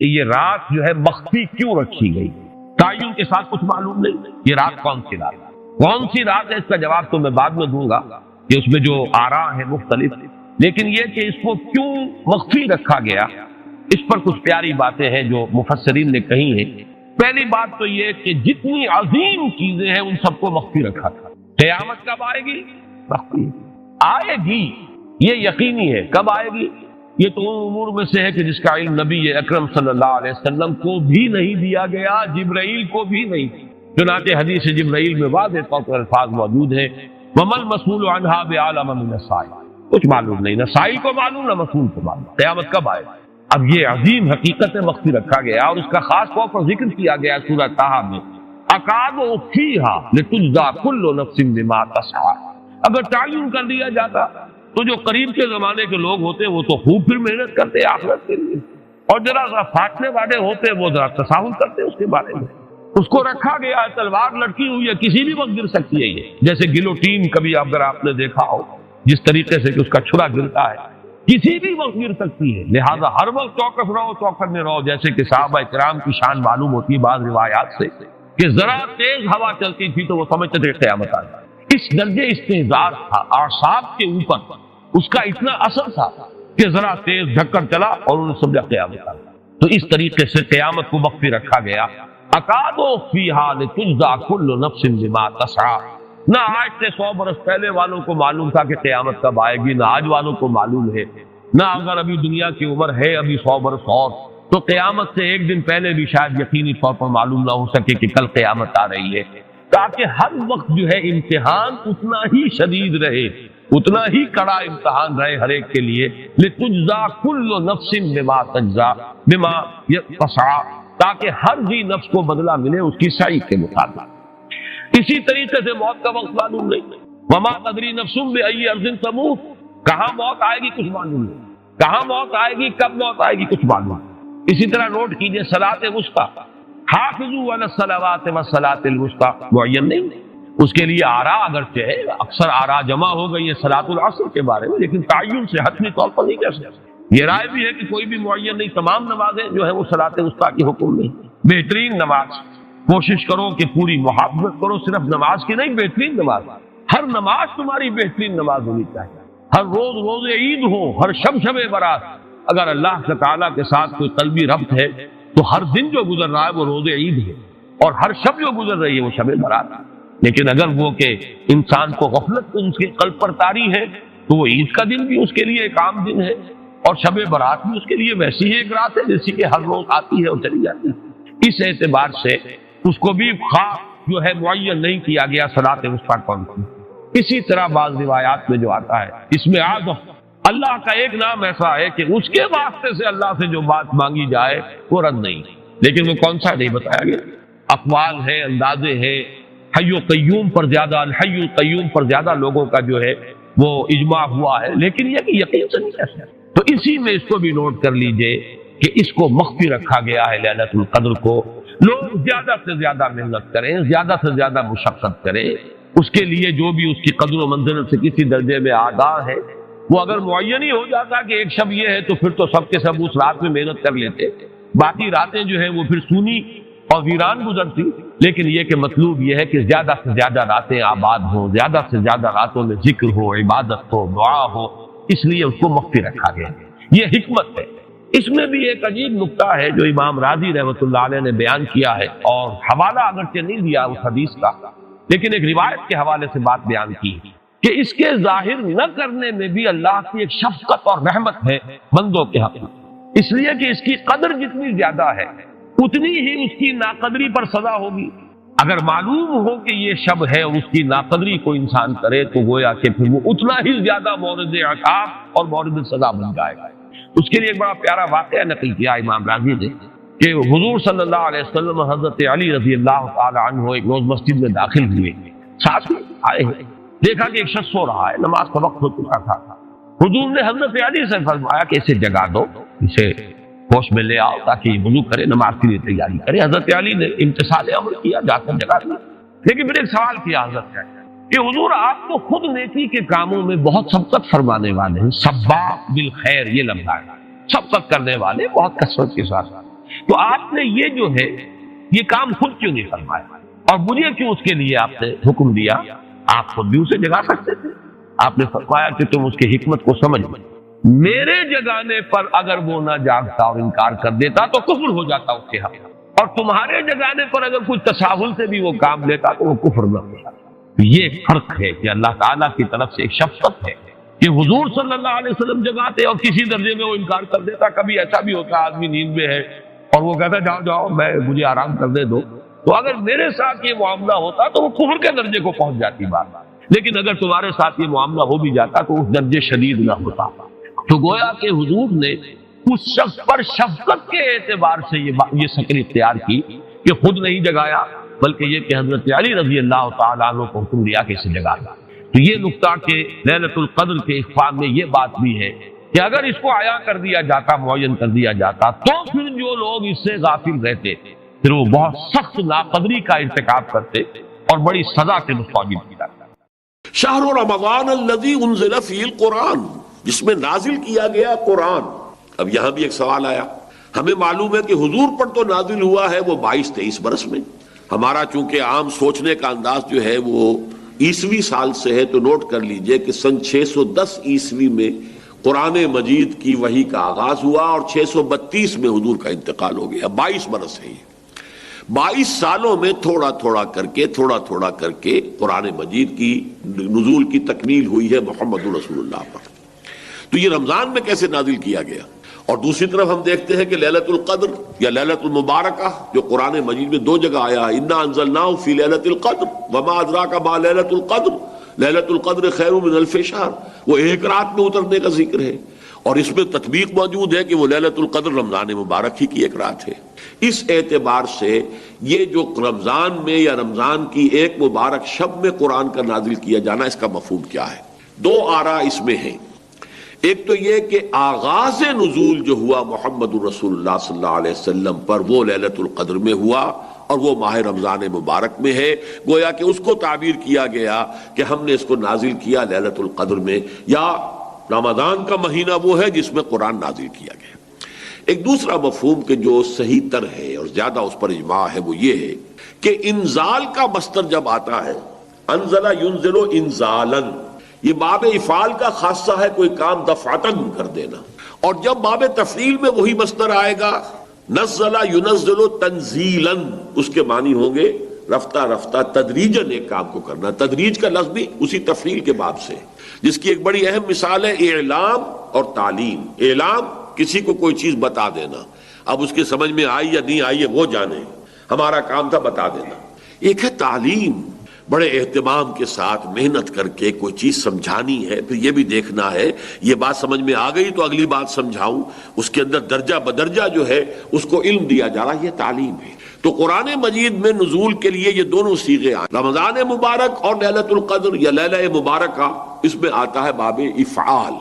کہ یہ رات جو ہے مخفی کیوں رکھی گئی، تعین کے ساتھ کچھ معلوم نہیں یہ رات کون سی رات ہے، اس کا جواب تو میں بعد میں دوں گا کہ اس میں جو آراء ہے مختلف، لیکن یہ کہ اس کو کیوں مخفی رکھا گیا اس پر کچھ پیاری باتیں ہیں جو مفسرین نے کہی ہیں۔ پہلی بات تو یہ کہ جتنی عظیم چیزیں ہیں ان سب کو مخفی رکھا تھا۔ قیامت کب آئے گی؟ مخفی آئے گی، یہ یقینی ہے۔ کب آئے گی؟ یہ تو امور میں سے ہے کہ جس کا علم نبی اکرم صلی اللہ علیہ وسلم کو بھی نہیں دیا گیا، جبرائیل کو بھی نہیں۔ چنانچہ حدیث جبرائیل میں واضح طور پر الفاظ موجود ہیں، وَمَا الْمَسْئُولُ عَنْهَا بِأَعْلَمَ مِنَ السَّائِلِ، کچھ معلوم نہیں، نہ سائل کو معلوم نہ مسئول کو معلوم قیامت کب آئے۔ اب یہ عظیم حقیقت مخفی رکھا گیا اور اس کا خاص طور پر ذکر کیا گیا سورہ طٰہٰ میں، اَكَادُ أُخْفِيهَا لِتُجْزَىٰ كُلُّ نَفْسٍ بِمَا تَسْعَىٰ۔ اگر تعین کر دیا جاتا تو جو قریب کے زمانے کے لوگ ہوتے وہ تو خوب پھر محنت کرتے آخرت کے لیے، اور ذرا سا پھاٹنے والے ہوتے وہ ذرا تساہل کرتے اس کے بارے میں۔ اس کو رکھا گیا ہے، تلوار لٹکی ہوئی ہے، کسی بھی وقت گر سکتی ہے، یہ جیسے گلوٹین کبھی اگر آپ نے دیکھا ہو جس طریقے سے کہ اس کا چھرا گرتا ہے، کسی بھی وقت گر سکتی ہے، لہذا ہر وقت چوکس رہو، چوکنے رہو، جیسے کہ صحابہ کرام کی شان معلوم ہوتی ہے بعض روایات سے کہ ذرا تیز ہوا چلتی تھی تو وہ سمجھتے تھے قیامت آ جائے۔ اس درجے استعزاز تھا، اعصاب کے اوپر اس کا اتنا اثر تھا کہ ذرا تیز دھکر چلا اور انہوں نے سمجھا قیامت آ گئی۔ تو اس طریقے سے قیامت کو مخفی رکھا گیا۔ اکاد فیہا لتجزا کل نفس بما تسعی، نہ آج سے 100 برس پہلے والوں کو معلوم تھا کہ قیامت کب آئے گی، نہ آج والوں کو معلوم ہے، نہ اگر ابھی دنیا کی عمر ہے ابھی 100 برس اور تو قیامت سے ایک دن پہلے بھی شاید یقینی طور پر معلوم نہ ہو سکے کہ کل قیامت آ رہی ہے، تاکہ ہر وقت جو ہے امتحان اتنا ہی شدید رہے، اتنا ہی کڑا امتحان رہے ہر ایک کے لیے۔ لتجزا کل نفس بما تجزا بما تسعی، تاکہ ہر جی نفس کو بدلہ ملے اس کی سعی کے مطابق۔ اسی طریقے سے موت کا وقت معلوم نہیں، وما تدری نفس بأی ارض تموت، کہاں موت آئے گی کچھ معلوم نہیں، کہاں موت آئے گی، کب موت آئے گی کچھ معلوم نہیں۔ اسی طرح نوٹ کیجئے صلاۃ وسطیٰ، حافظوا علی الصلوات والصلاۃ الوسطیٰ، معین نہیں، اس کے لیے آراء اگرچہ ہے، اکثر آراء جمع ہو گئی ہے صلاۃ العصر کے بارے میں، لیکن تعین سے حتمی طور پر نہیں کہہ سکتے۔ یہ رائے بھی ہے کہ کوئی بھی معین نہیں، تمام نمازیں جو ہے وہ صلاۃ وسطیٰ کی حکم نہیں۔ بہترین نماز کوشش کرو کہ پوری محافظت کرو، صرف نماز کی نہیں، بہترین نماز، ہر نماز تمہاری بہترین نماز ہونی چاہیے، ہر روز روز عید ہو، ہر شب شب برات۔ اگر اللہ تعالیٰ کے ساتھ کوئی قلبی ربط ہے تو ہر دن جو گزر رہا ہے وہ روز عید ہے، اور ہر شب جو گزر رہی ہے وہ شب برات ہے۔ لیکن اگر وہ کہ انسان کو غفلت اس کے قلب پر طاری ہے تو وہ عید کا دن بھی اس کے لیے ایک عام دن ہے، اور شب برات بھی اس کے لیے ویسی ہی ایک رات ہے جیسی کہ ہر روز آتی ہے اور چلی جاتی ہے۔ اس اعتبار سے اس کو بھی خاص جو ہے معین نہیں کیا گیا صلاۃ وسطیٰ کون سی۔ اسی طرح بعض روایات میں جو آتا ہے اس میں اعظم، اللہ کا ایک نام ایسا ہے کہ اس کے واسطے سے اللہ سے جو بات مانگی جائے وہ رد نہیں، لیکن وہ کون سا نہیں بتایا گیا۔ اقوال ہے، اندازے ہیں، حی و قیوم پر زیادہ، الحی القیوم پر زیادہ لوگوں کا جو ہے وہ اجماع ہوا ہے، لیکن یہ کہ یقین سے نہیں کہہ سکتے۔ تو اسی میں اس کو بھی نوٹ کر لیجئے کہ اس کو مخفی رکھا گیا ہے لیلۃ القدر کو۔ لوگ زیادہ سے زیادہ محنت کریں، زیادہ سے زیادہ مشقت کریں، اس کے لیے جو بھی اس کی قدر و منزلت سے کسی درجے میں آگاہ ہے، وہ اگر معین ہی ہو جاتا کہ ایک شب یہ ہے تو پھر تو سب کے سب اس رات میں محنت کر لیتے، باقی راتیں جو ہیں وہ پھر سونی اور ویران گزرتی۔ لیکن یہ کہ مطلوب یہ ہے کہ زیادہ سے زیادہ راتیں آباد ہوں، زیادہ سے زیادہ راتوں میں ذکر ہو، عبادت ہو، دعا ہو، اس لیے اس کو مخفی رکھا گیا، یہ حکمت ہے۔ اس میں بھی ایک عجیب نکتہ ہے جو امام راضی رحمۃ اللہ علیہ نے بیان کیا ہے، اور حوالہ اگرچہ نہیں دیا اس حدیث کا، لیکن ایک روایت کے حوالے سے بات بیان کی کہ اس کے ظاہر نہ کرنے میں بھی اللہ کی ایک شفقت اور رحمت ہے بندوں کے حق میں، اس لیے کہ اس کی قدر جتنی زیادہ ہے اتنی ہی اس کی ناقدری پر سزا ہوگی۔ اگر معلوم ہو کہ یہ شب ہے اور اس کی ناقدری کو انسان کرے تو گویا کہ پھر وہ اتنا ہی زیادہ مورد عقاب اور مورد سزا بن جائے گا۔ اس کے لیے ایک بڑا پیارا واقعہ نقل کیا امام راضی نے کہ حضور صلی اللہ علیہ وسلم حضرت علی رضی اللہ تعالی عنہ ایک روز مسجد میں داخل ہوئے، ساتھ میں آئے ہیں، دیکھا کہ ایک شخص سو رہا ہے، نماز کا وقت ہو چکا تھا۔ حضور نے حضرت علی سے فرمایا کہ اسے جگا دو، اسے ہوش میں لے آؤ تاکہ یہ وضو کرے، نماز کے لیے تیاری کرے۔ حضرت علی نے امتثال امر کیا، جا کر جگا دیا۔ لیکن پھر ایک سوال کیا حضرت نے کہ حضور آپ تو خود نیکی کے کاموں میں بہت سبقت فرمانے والے ہیں، سباق بالخیر یہ لفظ ہے، سبقت کرنے والے بہت کثرت کے ساتھ، تو آپ نے یہ جو ہے یہ کام خود کیوں نہیں فرمایا اور مجھے کیوں اس کے لیے آپ نے حکم دیا؟ آپ خود بھی اسے جگا سکتے تھے. آپ نے فرمایا کہ تم اس کی حکمت کو سمجھ لو. میرے جگانے پر اگر وہ نہ جاگتا اور انکار کر دیتا تو کفر ہو جاتا اس کے حق، اور تمہارے جگانے پر اگر کوئی تساہل سے بھی وہ کام لیتا تو وہ کفر نہ ہوتا. یہ ایک فرق ہے کہ اللہ تعالیٰ کی طرف سے ایک شفقت ہے کہ حضور صلی اللہ علیہ وسلم جگاتے اور کسی درجے میں وہ انکار کر دیتا. کبھی ایسا بھی ہوتا آدمی نیند میں ہے اور وہ کہتا جاؤ جاؤ مجھے آرام کرنے دو، تو اگر میرے ساتھ یہ معاملہ ہوتا تو وہ کفر کے درجے کو پہنچ جاتی بات. لیکن اگر تمہارے ساتھ یہ معاملہ ہو بھی جاتا تو اس درجے شدید نہ ہوتا. تو گویا کہ حضور نے اس شخص پر شفقت کے اعتبار سے یہ شکل اختیار کی کہ خود نہیں جگایا، بلکہ یہ کہ حضرت علی رضی اللہ تعالیٰ عنہ کو حکم دیا کہ اسے جگا دیا. تو یہ نقطہ کہ لیلۃ القدر کے اخفاء میں یہ بات بھی ہے کہ اگر اس کو عیاں کر دیا جاتا، معین کر دیا جاتا، تو پھر جو لوگ اس سے غافل رہتے پھر وہ بہت سخت ناقدری کا ارتکاب کرتے اور بڑی سزا کے مستوجب کی جاتا. شہر رمضان الذی انزل فیہ القرآن، جس میں نازل کیا گیا قرآن. اب یہاں بھی ایک سوال آیا. ہمیں معلوم ہے کہ حضور پر تو نازل ہوا ہے وہ 22-23 برس میں. ہمارا چونکہ عام سوچنے کا انداز جو ہے وہ عیسوی سال سے ہے، تو نوٹ کر لیجئے کہ سن 610 عیسوی میں قرآن مجید کی وحی کا آغاز ہوا اور 632 میں حضور کا انتقال ہو گیا. 22 برس ہے. یہ 22 سالوں میں تھوڑا تھوڑا کر کے قرآن مجید کی نزول کی تکمیل ہوئی ہے محمد رسول اللہ پر. تو یہ رمضان میں کیسے نازل کیا گیا؟ اور دوسری طرف ہم دیکھتے ہیں کہ لیلۃ القدر یا لیلۃ المبارکہ جو قرآن مجید میں 2 جگہ آیا، انا انزلناہ فی لیلۃ القدر وما ادراک ما لیلۃ القدر، لیلۃ القدر خیر من الف شہر، وہ ایک رات میں اترنے کا ذکر ہے. اور اس میں تطبیق موجود ہے کہ وہ لیلۃ القدر رمضان مبارک ہی کی ایک رات ہے. اس اعتبار سے یہ جو رمضان میں یا رمضان کی ایک مبارک شب میں قرآن کا نازل کیا جانا، اس کا مفہوم کیا ہے؟ 2 آراء اس میں ہیں. ایک تو یہ کہ آغاز نزول جو ہوا محمد رسول اللہ صلی اللہ علیہ وسلم پر وہ لیلۃ القدر میں ہوا اور وہ ماہ رمضان مبارک میں ہے. گویا کہ اس کو تعبیر کیا گیا کہ ہم نے اس کو نازل کیا لیلۃ القدر میں، یا رمضان کا مہینہ وہ ہے جس میں قرآن نازل کیا گیا. ایک دوسرا مفہوم کہ جو صحیح تر ہے اور زیادہ اس پر اجماع ہے وہ یہ ہے کہ انزال کا مصدر جب آتا ہے، انزل ینزل انزالا، یہ باب افعال کا خاصہ ہے، کوئی کام دفعتاً کر دینا. اور جب باب تفعیل میں وہی مصدر آئے گا، نزل ینزل تنزیلا، اس کے معنی ہوں گے رفتہ رفتہ تدریجاً ایک کام کو کرنا. تدریج کا لفظ بھی اسی تفعیل کے باب سے، جس کی ایک بڑی اہم مثال ہے اعلام اور تعلیم. اعلام کسی کو کوئی چیز بتا دینا، اب اس کے سمجھ میں آئی یا نہیں آئی ہے وہ جانے، ہمارا کام تھا بتا دینا. ایک ہے تعلیم، بڑے اہتمام کے ساتھ محنت کر کے کوئی چیز سمجھانی ہے، پھر یہ بھی دیکھنا ہے یہ بات سمجھ میں آ گئی تو اگلی بات سمجھاؤں، اس کے اندر درجہ بدرجہ جو ہے اس کو علم دیا جا رہا، یہ تعلیم ہے. تو قرآن مجید میں نزول کے لیے یہ دونوں صیغے آئے، رمضان مبارک اور لیلۃ القدر یا لیلہ مبارکہ، اس میں آتا ہے باب افعال.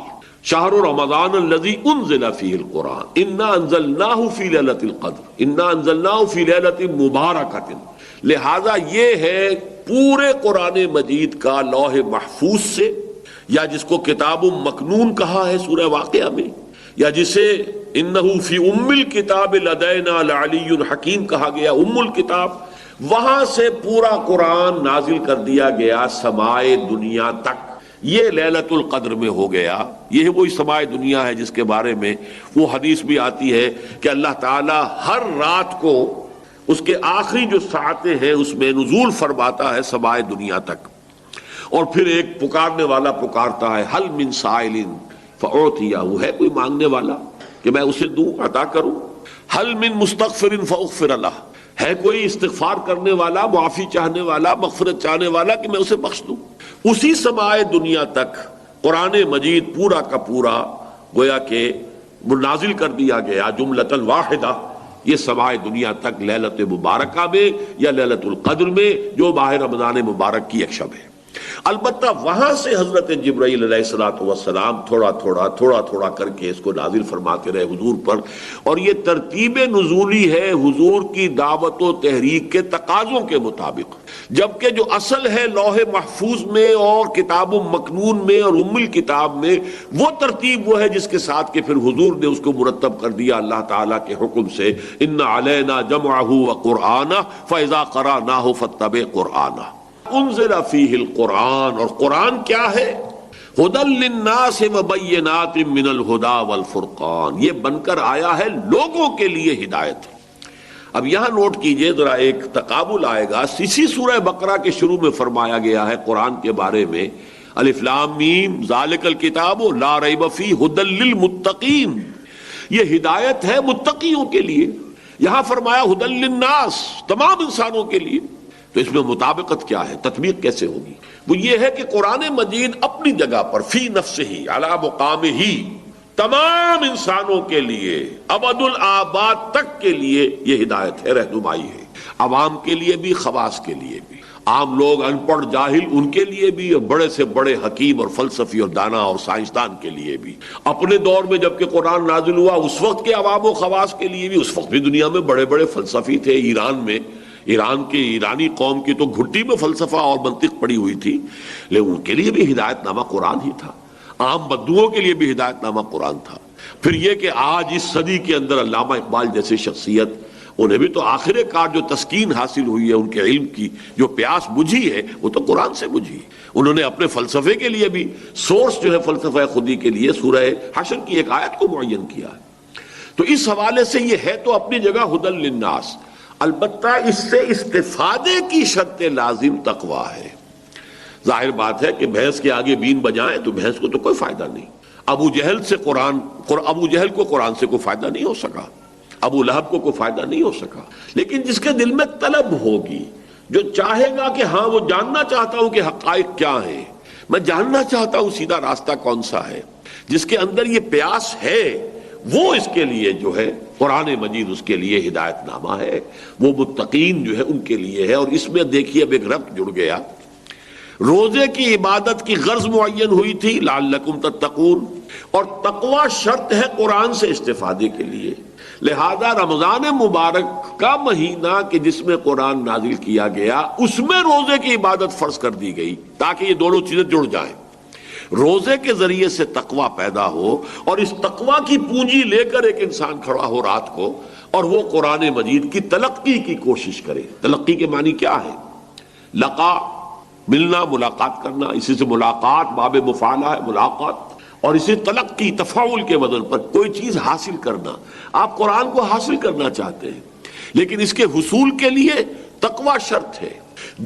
شہر رمضان الذی انزل فیہ القرآن انا انزلناہ فی لیلۃ القدر انا انزلناہ فی لیلۃ مبارکۃ. لہذا یہ ہے پورے قرآن مجید کا لوح محفوظ سے، یا جس کو کتاب مکنون کہا ہے سورہ واقعہ میں، یا جسے انہ فی ام الکتاب لدینا لعلی حکیم کہا گیا، ام الکتاب، وہاں سے پورا قرآن نازل کر دیا گیا سمائے دنیا تک. یہ لیلۃ القدر میں ہو گیا. یہ وہی سمائے دنیا ہے جس کے بارے میں وہ حدیث بھی آتی ہے کہ اللہ تعالی ہر رات کو اس کے آخری جو ساعتیں ہیں اس میں نزول فرماتا ہے سمائے دنیا تک، اور پھر ایک پکارنے والا پکارتا ہے، حل من سائل فاعطیہ، وہ ہے کوئی مانگنے والا کہ میں اسے دوں، عطا کروں. حل من مستغفر فاغفر لہ، ہے کوئی استغفار کرنے والا، معافی چاہنے والا، مغفرت چاہنے والا کہ میں اسے بخش دوں. اسی سمائے دنیا تک قرآن مجید پورا کا پورا گویا کہ نازل کر دیا گیا جملۃ واحدہ. یہ سمائے دنیا تک لیلۃ مبارکہ میں یا لیلۃ القدر میں جو ماہ رمضان مبارک کی ایک شب ہے. البتہ وہاں سے حضرت جبرائیل علیہ الصلوۃ والسلام تھوڑا تھوڑا کر کے اس کو نازل فرماتے رہے حضور پر، اور یہ ترتیب نزولی ہے حضور کی دعوت و تحریک کے تقاضوں کے مطابق، جبکہ جو اصل ہے لوح محفوظ میں اور کتاب مکنون میں اور ام الکتاب میں، وہ ترتیب وہ ہے جس کے ساتھ کہ پھر حضور نے اس کو مرتب کر دیا اللہ تعالیٰ کے حکم سے، ان علینا جمعہ وقرآنہ فاذا قرأناہ فاتبع قرآنہ۔ انزل فیہ القرآن، اور قرآن کیا ہے؟ ھدی للناس وبینات من الھدی والفرقان، یہ بن کر آیا ہے لوگوں کے لیے ہدایت۔ اب یہاں نوٹ کیجئے ذرا، ایک تقابل آئے گا، اسی سورہ بقرہ کے شروع میں فرمایا گیا ہے قرآن کے بارے میں، الف لام میم ذالک الکتاب لا ریب فیہ ھدی للمتقین، یہ ہدایت ہے متقیوں کے لیے۔ یہاں فرمایا ھدی للناس، تمام انسانوں کے لیے۔ تو اس میں مطابقت کیا ہے، تطبیق کیسے ہوگی؟ وہ یہ ہے کہ قرآن مجید اپنی جگہ پر فی نفسہ علی مقامہ تمام انسانوں کے لیے ابد الآباد تک کے لیے یہ ہدایت ہے، رہنمائی ہے، عوام کے لیے بھی خواص کے لیے بھی، عام لوگ ان پڑھ جاہل ان کے لیے بھی، اور بڑے سے بڑے حکیم اور فلسفی اور دانا اور سائنسدان کے لیے بھی۔ اپنے دور میں جب کہ قرآن نازل ہوا اس وقت کے عوام و خواص کے لیے بھی، اس وقت بھی دنیا میں بڑے بڑے فلسفی تھے۔ ایران میں، ایران کی ایرانی قوم کی تو گھٹی میں فلسفہ اور منطق پڑی ہوئی تھی، لیکن ان کے لیے بھی ہدایت نامہ قرآن ہی تھا، عام بدوؤں کے لیے بھی ہدایت نامہ قرآن تھا۔ پھر یہ کہ آج اس صدی کے اندر علامہ اقبال جیسے شخصیت، انہیں بھی تو آخر کار جو تسکین حاصل ہوئی ہے، ان کے علم کی جو پیاس بجھی ہے، وہ تو قرآن سے بجھی۔ انہوں نے اپنے فلسفے کے لیے بھی سورس جو ہے فلسفہ خودی کے لیے سورہ حشر کی ایک آیت کو معین کیا ہے۔ تو اس حوالے سے یہ ہے تو اپنی جگہ ھدی للناس، البتہ اس سے استفادے کی شرط لازم تقویٰ ہے۔ ظاہر بات ہے کہ بھینس کے آگے بین بجائیں تو بھینس کو تو کوئی فائدہ نہیں۔ ابو جہل کو قرآن سے کوئی فائدہ نہیں ہو سکا، ابو لہب کو کوئی فائدہ نہیں ہو سکا، لیکن جس کے دل میں طلب ہوگی، جو چاہے گا کہ ہاں وہ جاننا چاہتا ہوں کہ حقائق کیا ہیں، میں جاننا چاہتا ہوں سیدھا راستہ کون سا ہے، جس کے اندر یہ پیاس ہے، وہ اس کے لیے جو ہے قرآن مجید اس کے لیے ہدایت نامہ ہے، وہ متقین جو ہے ان کے لیے ہے۔ اور اس میں دیکھیے اب ایک ربط جڑ گیا، روزے کی عبادت کی غرض معین ہوئی تھی لعلکم تتقون، اور تقوی شرط ہے قرآن سے استفادے کے لیے، لہذا رمضان مبارک کا مہینہ کہ جس میں قرآن نازل کیا گیا، اس میں روزے کی عبادت فرض کر دی گئی تاکہ یہ دونوں چیزیں جڑ جائیں، روزے کے ذریعے سے تقوی پیدا ہو، اور اس تقوی کی پونجی لے کر ایک انسان کھڑا ہو رات کو اور وہ قرآن مجید کی تلقی کی کوشش کرے۔ تلقی کے معنی کیا ہے؟ لقا، ملنا، ملاقات کرنا، اسی سے ملاقات باب مفعلہ ہے، ملاقات، اور اسی تلقی تفاعل کے وزن پر کوئی چیز حاصل کرنا۔ آپ قرآن کو حاصل کرنا چاہتے ہیں، لیکن اس کے حصول کے لیے تقوی شرط ہے۔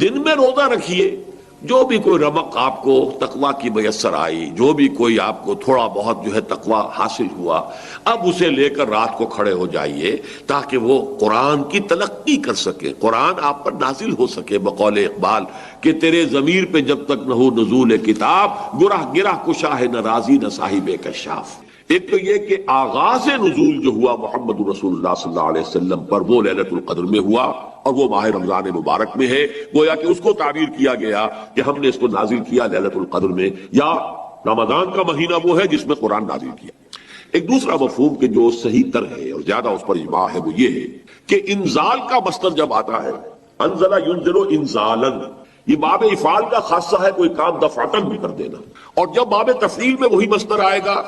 دن میں روزہ رکھیے، جو بھی کوئی رمق آپ کو تقوی کی میسر آئی، جو بھی کوئی آپ کو تھوڑا بہت جو ہے تقوی حاصل ہوا، اب اسے لے کر رات کو کھڑے ہو جائیے تاکہ وہ قرآن کی تلقی کر سکے، قرآن آپ پر نازل ہو سکے، بقول اقبال کہ تیرے ضمیر پہ جب تک نہ ہو نزول کتاب، گرہ گرہ کشا ہے نہ رازی نہ صاحب کشاف۔ ایک تو یہ کہ آغاز نزول جو ہوا محمد رسول اللہ صلی اللہ علیہ وسلم پر وہ لیلۃ القدر میں ہوا، اور وہ ماہ رمضان مبارک میں ہے، گویا کہ اس کو تعبیر کیا گیا کہ ہم نے اس کو نازل کیا لیلۃ القدر میں، یا رمضان کا مہینہ وہ ہے جس میں قرآن نازل کیا۔ ایک دوسرا مفہوم کہ جو صحیح تر ہے اور زیادہ اس پر اجماع ہے وہ یہ ہے کہ انزال کا مصدر جب آتا ہے، انزل ینزل انزالا، یہ باب افعال کا خاصہ ہے، کوئی کام دفعتاً بھی کر دینا، اور جب باب تفعیل میں وہی مصدر آئے گا،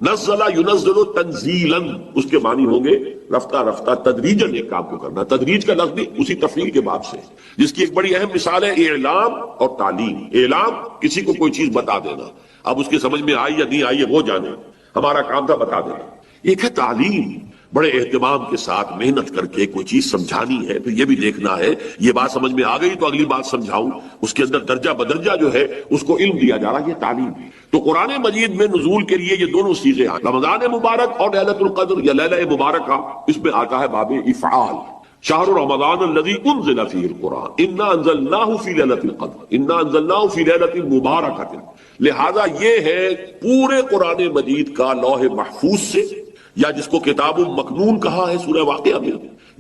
نزل ینزل تنزیلا، اس کے معنی ہوں گے رفتہ رفتہ تدریجاً ایک کام کو کرنا۔ تدریج کا لفظ بھی اسی تفعیل کے باب سے، جس کی ایک بڑی اہم مثال ہے اعلام اور تعلیم۔ اعلام، کسی کو کوئی چیز بتا دینا، اب اس کی سمجھ میں آئی یا نہیں آئی وہ جانے، ہمارا کام تھا بتا دینا۔ ایک ہے تعلیم، بڑے اہتمام کے ساتھ محنت کر کے کوئی چیز سمجھانی ہے، پھر یہ بھی دیکھنا ہے یہ بات سمجھ میں آ گئی تو اگلی بات سمجھاؤں، اس کے اندر درجہ بدرجہ جو ہے اس کو علم دیا جا رہا ہے، یہ تعلیم ہے۔ تو قرآن مجید میں نزول کے لیے یہ دونوں چیزیں آئیں، رمضان مبارک اور لیلۃ القدر یا لیلہ مبارکہ، اس میں آتا ہے باب افعال، شہر رمضان الذی انزل فیہ القرآن انا انزلناہ فی لیلۃ القدر انا انزلناہ فی لیلۃ مبارکۃ۔ لہذا یہ ہے پورے قرآن مجید کا لوح محفوظ سے، یا جس کو کتاب مکنون کہا ہے سورہ واقعہ میں،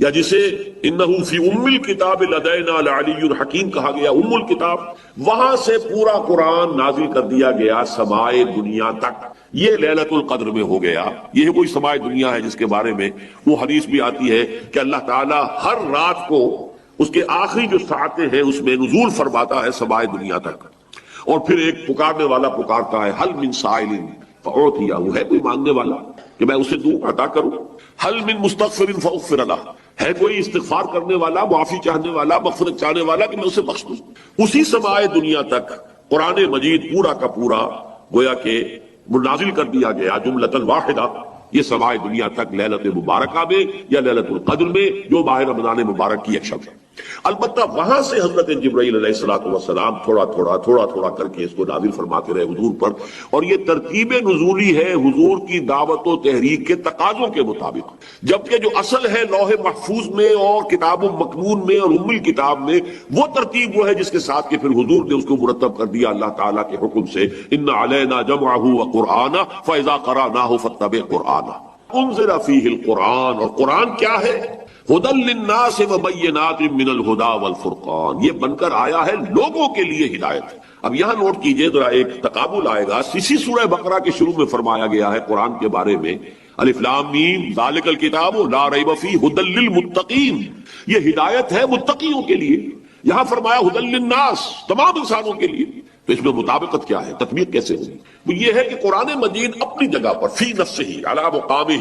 یا جسے انہو فی ام الکتاب لدینا لعلی الحکیم کہا گیا، ام الکتاب، وہاں سے پورا قرآن نازل کر دیا گیا سمائے دنیا تک. یہ لیلۃ القدر میں ہو گیا. یہ کوئی سمائے دنیا ہے جس کے بارے میں وہ حدیث بھی آتی ہے کہ اللہ تعالیٰ ہر رات کو اس کے آخری جو ساعتیں ہیں اس میں نزول فرماتا ہے سمائے دنیا تک، اور پھر ایک پکارنے والا پکارتا ہے، حل من سائل فاعطیہ، ہے کوئی مانگنے والا کہ میں اسے دوں، عطا کروں. حل من مستغفر فاغفر لہ، ہے کوئی استغفار کرنے والا، معافی چاہنے والا، مغفرت چاہنے والا کہ میں اسے بخش دوں. اسی سمائے دنیا تک قرآن مجید پورا کا پورا گویا کہ نازل کر دیا گیا جملۃ واحدہ. یہ سمائے دنیا تک لیلۃ مبارکہ میں یا لیلۃ القدر میں جو ماہ رمضان مبارک کی ایک شب ہے. البتہ وہاں سے حضرت جبرائیل علیہ الصلوۃ والسلام تھوڑا تھوڑا کر کے اس کو نازل فرماتے رہے حضور پر، اور یہ ترتیب نزولی ہے حضور کی دعوت و تحریک کے تقاضوں کے مطابق. جبکہ جو اصل ہے لوح محفوظ میں اور کتاب مکنون میں اور ام الکتاب میں، وہ ترتیب وہ ہے جس کے ساتھ کہ پھر حضور نے اس کو مرتب کر دیا اللہ تعالیٰ کے حکم سے، ان علینا جمعہ وقرآنہ فاذا قرأناہ فاتبع قرآنہ. انزل فیہ القرآن، اور قرآن کیا ہے؟ ہدی للناس وبینات من الہدی والفرقان، یہ بن کر آیا ہے لوگوں کے لیے ہدایت. اب یہاں نوٹ کیجئے ذرا، ایک تقابل آئے گا. اسی سورہ بقرہ کے شروع میں فرمایا گیا ہے قرآن کے بارے میں، الف لام میم ذالک الکتاب لا ریب فیہ ہدی للمتقین، یہ ہدایت ہے متقیوں کے لیے. یہاں فرمایا ہدی للناس، تمام انسانوں کے لیے. تو اس میں مطابقت کیا ہے، تطبیق کیسے ہوگی؟ وہ یہ ہے کہ قرآن مجید اپنی جگہ پر فی نفسہ علی مقامہ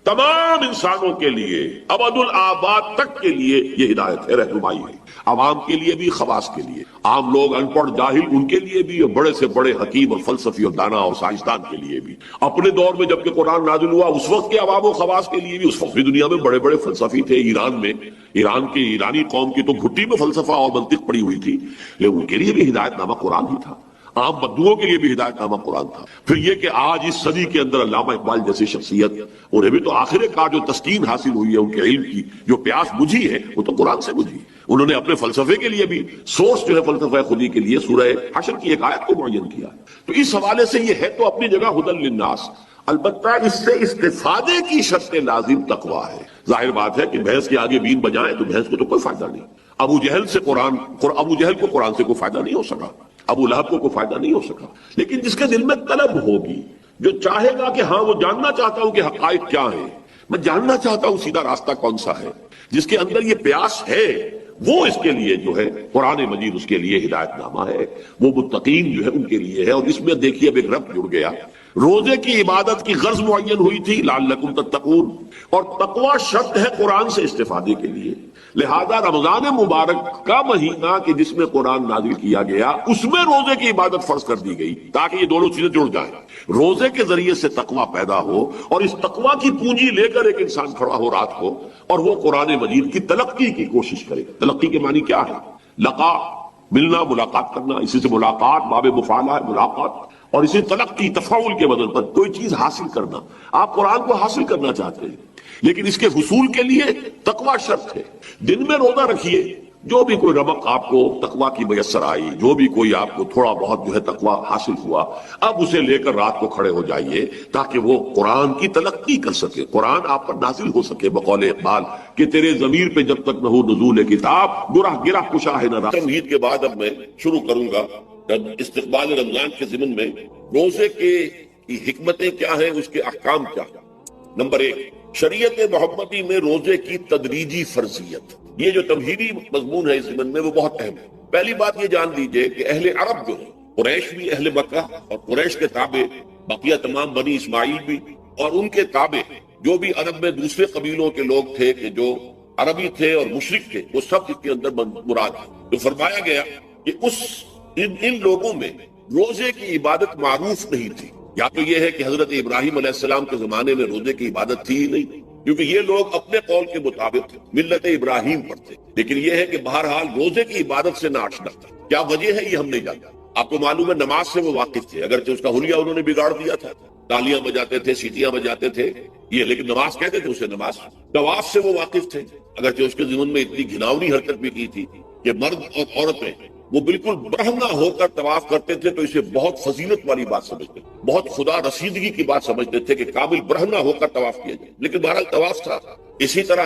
تمام انسانوں کے لیے ابد الآباد تک کے لیے یہ ہدایت ہے، رہنمائی ہے. عوام کے لیے بھی، خواص کے لیے، عام لوگ ان پڑھ جاہل ان کے لیے بھی، اور بڑے سے بڑے حکیم اور فلسفی اور دانا اور سائنسدان کے لیے بھی. اپنے دور میں جب کہ قرآن نازل ہوا اس وقت کے عوام و خواص کے لیے بھی. اس وقت بھی دنیا میں بڑے بڑے فلسفی تھے. ایران میں، ایران کی ایرانی قوم کی تو گھٹی میں فلسفہ اور منطق پڑی ہوئی تھی، لیکن ان کے لیے بھی ہدایت نامہ قرآن ہی تھا. عام بدوؤں کے لیے بھی ہدایت نامہ قرآن تھا. پھر یہ کہ آج اس صدی کے اندر علامہ اقبال جیسی شخصیت، انہیں بھی تو آخر کار جو تسکین حاصل ہوئی ہے ان کے علم کی، جو پیاس بجھی ہے وہ تو قرآن سے بجھی. انہوں نے اپنے فلسفے کے لیے بھی سورس جو ہے فلسفہ خودی کے لیے سورہ حشر کی ایک آیت کو معین کیا. تو اس حوالے سے یہ ہے تو اپنی جگہ ہدی للناس. البتہ اس سے استفادے کی شرط لازم تقویٰ ہے. ظاہر بات ہے کہ بھینس کے آگے بین بجائیں تو بھینس کو تو کوئی فائدہ نہیں. ابو جہل کو قرآن سے کوئی فائدہ نہیں ہو سکا، ابو لہب کو کوئی فائدہ نہیں ہو سکا. لیکن جس کے دل میں طلب ہوگی، جو چاہے گا کہ ہاں وہ جاننا چاہتا ہوں کہ حقائق کیا ہیں، میں جاننا چاہتا ہوں سیدھا راستہ کون سا ہے، جس کے اندر یہ پیاس ہے، وہ اس کے لیے جو ہے قرآن مجید اس کے لیے ہدایت نامہ ہے. وہ متقین جو ہے ان کے لیے ہے. اور اس میں دیکھیے اب ایک ربط جڑ گیا. روزے کی عبادت کی غرض معین ہوئی تھی لعلکم تتقون، اور تقوی شرط ہے قرآن سے استفادے کے لیے. لہذا رمضان مبارک کا مہینہ کہ جس میں قرآن نازل کیا گیا، اس میں روزے کی عبادت فرض کر دی گئی تاکہ یہ دونوں چیزیں جڑ جائیں. روزے کے ذریعے سے تقوی پیدا ہو، اور اس تقوی کی پونجی لے کر ایک انسان کھڑا ہو رات کو اور وہ قرآن مجید کی تلقی کی کوشش کرے. تلقی کے معنی کیا ہے؟ لقا، ملنا، ملاقات کرنا. اسی سے ملاقات باب مفعلہ ہے، ملاقات. اور اسی تلقی، تفاعل کے بدل پر کوئی چیز حاصل کرنا. آپ قرآن کو حاصل کرنا چاہتے ہیں، لیکن اس کے حصول کے لیے تقوی شرط ہے. دن میں روزہ رکھیے، جو بھی کوئی رمق آپ کو تقوی کی میسر آئی، جو بھی کوئی آپ کو تھوڑا بہت جو ہے تقوی حاصل ہوا، اب اسے لے کر رات کو کھڑے ہو جائیے تاکہ وہ قرآن کی تلقی کر سکے، قرآن آپ پر نازل ہو سکے. بقول اقبال کہ تیرے ضمیر پہ جب تک نہ ہو نزول کتاب، گرہ کشا ہے نہ راہ. تمہید کے بعد اب میں شروع کروں گا استقبال رمضان کے ضمن میں روزے کی حکمتیں کیا ہیں، اس کے احکام کیا ہیں. نمبر 1، شریعت محمدی میں روزے کی تدریجی فرضیت. یہ جو تمہیدی مضمون ہے اس ضمن میں وہ بہت اہم ہے. پہلی بات یہ جان لیجئے کہ اہل عرب جو ہے، قریش بھی، اہل مکہ اور قریش کے تابع بقیہ تمام بنی اسماعیل بھی، اور ان کے تابع جو بھی عرب میں دوسرے قبیلوں کے لوگ تھے کہ جو عربی تھے اور مشرک تھے، وہ سب اس کے اندر مراد ہے. تو فرمایا گیا کہ ان لوگوں میں روزے کی عبادت معروف نہیں تھی. یا تو یہ ہے کہ حضرت ابراہیم علیہ السلام کے زمانے میں روزے کی عبادت تھی ہی نہیں، کیونکہ یہ لوگ اپنے قول کے مطابق ملت ابراہیم پر تھے. لیکن یہ ہے کہ بہرحال روزے کی عبادت سے نہ آشنا تھا. کیا وجہ ہے یہ ہم نہیں جانتے. آپ کو معلوم ہے نماز سے وہ واقف تھے، اگرچہ اس کا حلیہ انہوں نے بگاڑ دیا تھا، تالیاں بجاتے تھے، سیٹیاں بجاتے تھے یہ، لیکن نماز کہتے تھے اسے نماز. طواف سے وہ واقف تھے، اگرچہ اس کے ضمن میں اتنی گھناؤنی حرکت بھی کی تھی کہ مرد اور عورتیں وہ بالکل برہنہ ہو کر طواف کرتے تھے تو اسے بہت فضیلت والی بات سمجھتے، بہت خدا رسیدگی کی بات سمجھتے تھے کہ کامل برہنہ ہو کر طواف کیا جائے. لیکن بہرحال طواف تھا. اسی طرح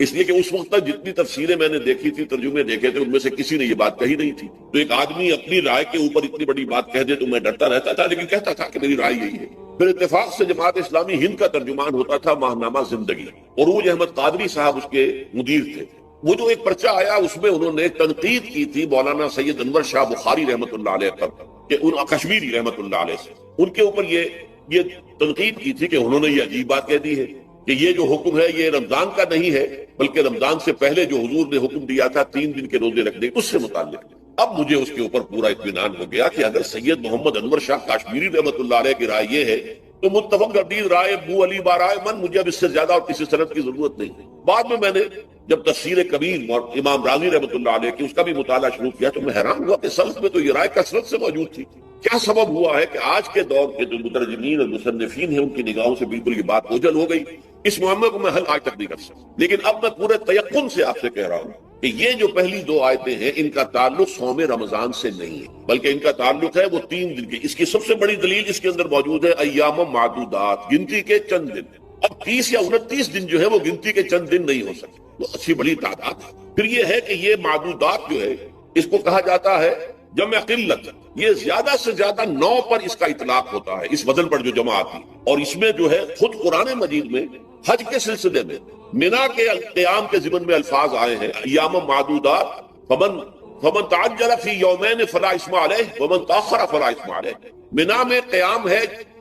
اس لیے کہ اس وقت تک جتنی تفسیریں میں نے دیکھی تھی، ترجمے دیکھے تھے، ان میں سے کسی نے یہ بات کہی نہیں تھی. تو ایک آدمی اپنی رائے کے اوپر اتنی بڑی بات کہہ دے تو میں ڈرتا رہتا تھا، لیکن کہتا تھا کہ میری رائے یہی ہے. پھر اتفاق سے جماعت اسلامی ہند کا ترجمان ہوتا تھا ماہنامہ زندگی، عروج احمد قادری صاحب اس کے مدیر تھے. وہ جو ایک پرچہ آیا اس میں انہوں نے تنقید کی تھی مولانا سید انور شاہ بخاری رحمۃ اللہ علیہ پر، کہ ان کشمیری رحمۃ اللہ علیہ سے ان کے اوپر یہ تنقید کی تھی کہ انہوں نے یہ عجیب بات کہہ دی ہے کہ یہ جو حکم ہے یہ رمضان کا نہیں ہے، بلکہ رمضان سے پہلے جو حضور نے حکم دیا تھا 3 دن کے روزے رکھنے اس سے متعلق. اب مجھے اس کے اوپر پورا اطمینان ہو گیا کہ اگر سید محمد انور شاہ کاشمیری رحمۃ اللہ علیہ کی رائے یہ ہے تو متفق گردید رائے ابو علی بارائے من، مجھے اب اس سے زیادہ اور کسی سند کی ضرورت نہیں. بعد میں نے جب تفسیر کبیر اور امام راضی رحمۃ اللہ علیہ کی اس کا بھی مطالعہ شروع کیا تو میں حیران ہوا کہ سلف میں تو یہ رائے کثرت سے موجود تھی. کیا سبب ہوا ہے کہ آج کے دور کے جو مترجمین اور مصنفین ہیں ان کی نگاہوں سے بالکل یہ بات اوجھل ہو گئی؟ اس معاملے کو میں حل آج تک نہیں کر سکتا، لیکن اب میں پورے تیقن سے آپ سے کہہ رہا ہوں کہ یہ جو پہلی 2 آیتیں ہیں ان کا تعلق صوم رمضان سے نہیں ہے، بلکہ ان کا تعلق ہے وہ 3 دن کی. اس کی سب سے بڑی دلیل اس کے اندر موجود ہے ایام معدودات، گنتی کے چند دن. اب 30 یا 29 دن جو ہے وہ گنتی کے چند دن نہیں ہو سکتے، وہ اچھی بڑی تعداد ہے. پھر یہ ہے کہ یہ معدودات جو ہے اس کو کہا جاتا ہے جمع قلت، یہ زیادہ سے زیادہ 9 پر اس کا اطلاق ہوتا ہے، اس وزن پر جو جمع آتی. اور اس میں جو ہے خود قرآن مجید میں حج کے سلسلے میں منا کے قیام کے ضمن میں الفاظ آئے ہیں ایام معدودات، فمن تعجل فی یومین فلا اثم علیہ ومن تاخر فلا اثم علیہ. منا میں قیام ہے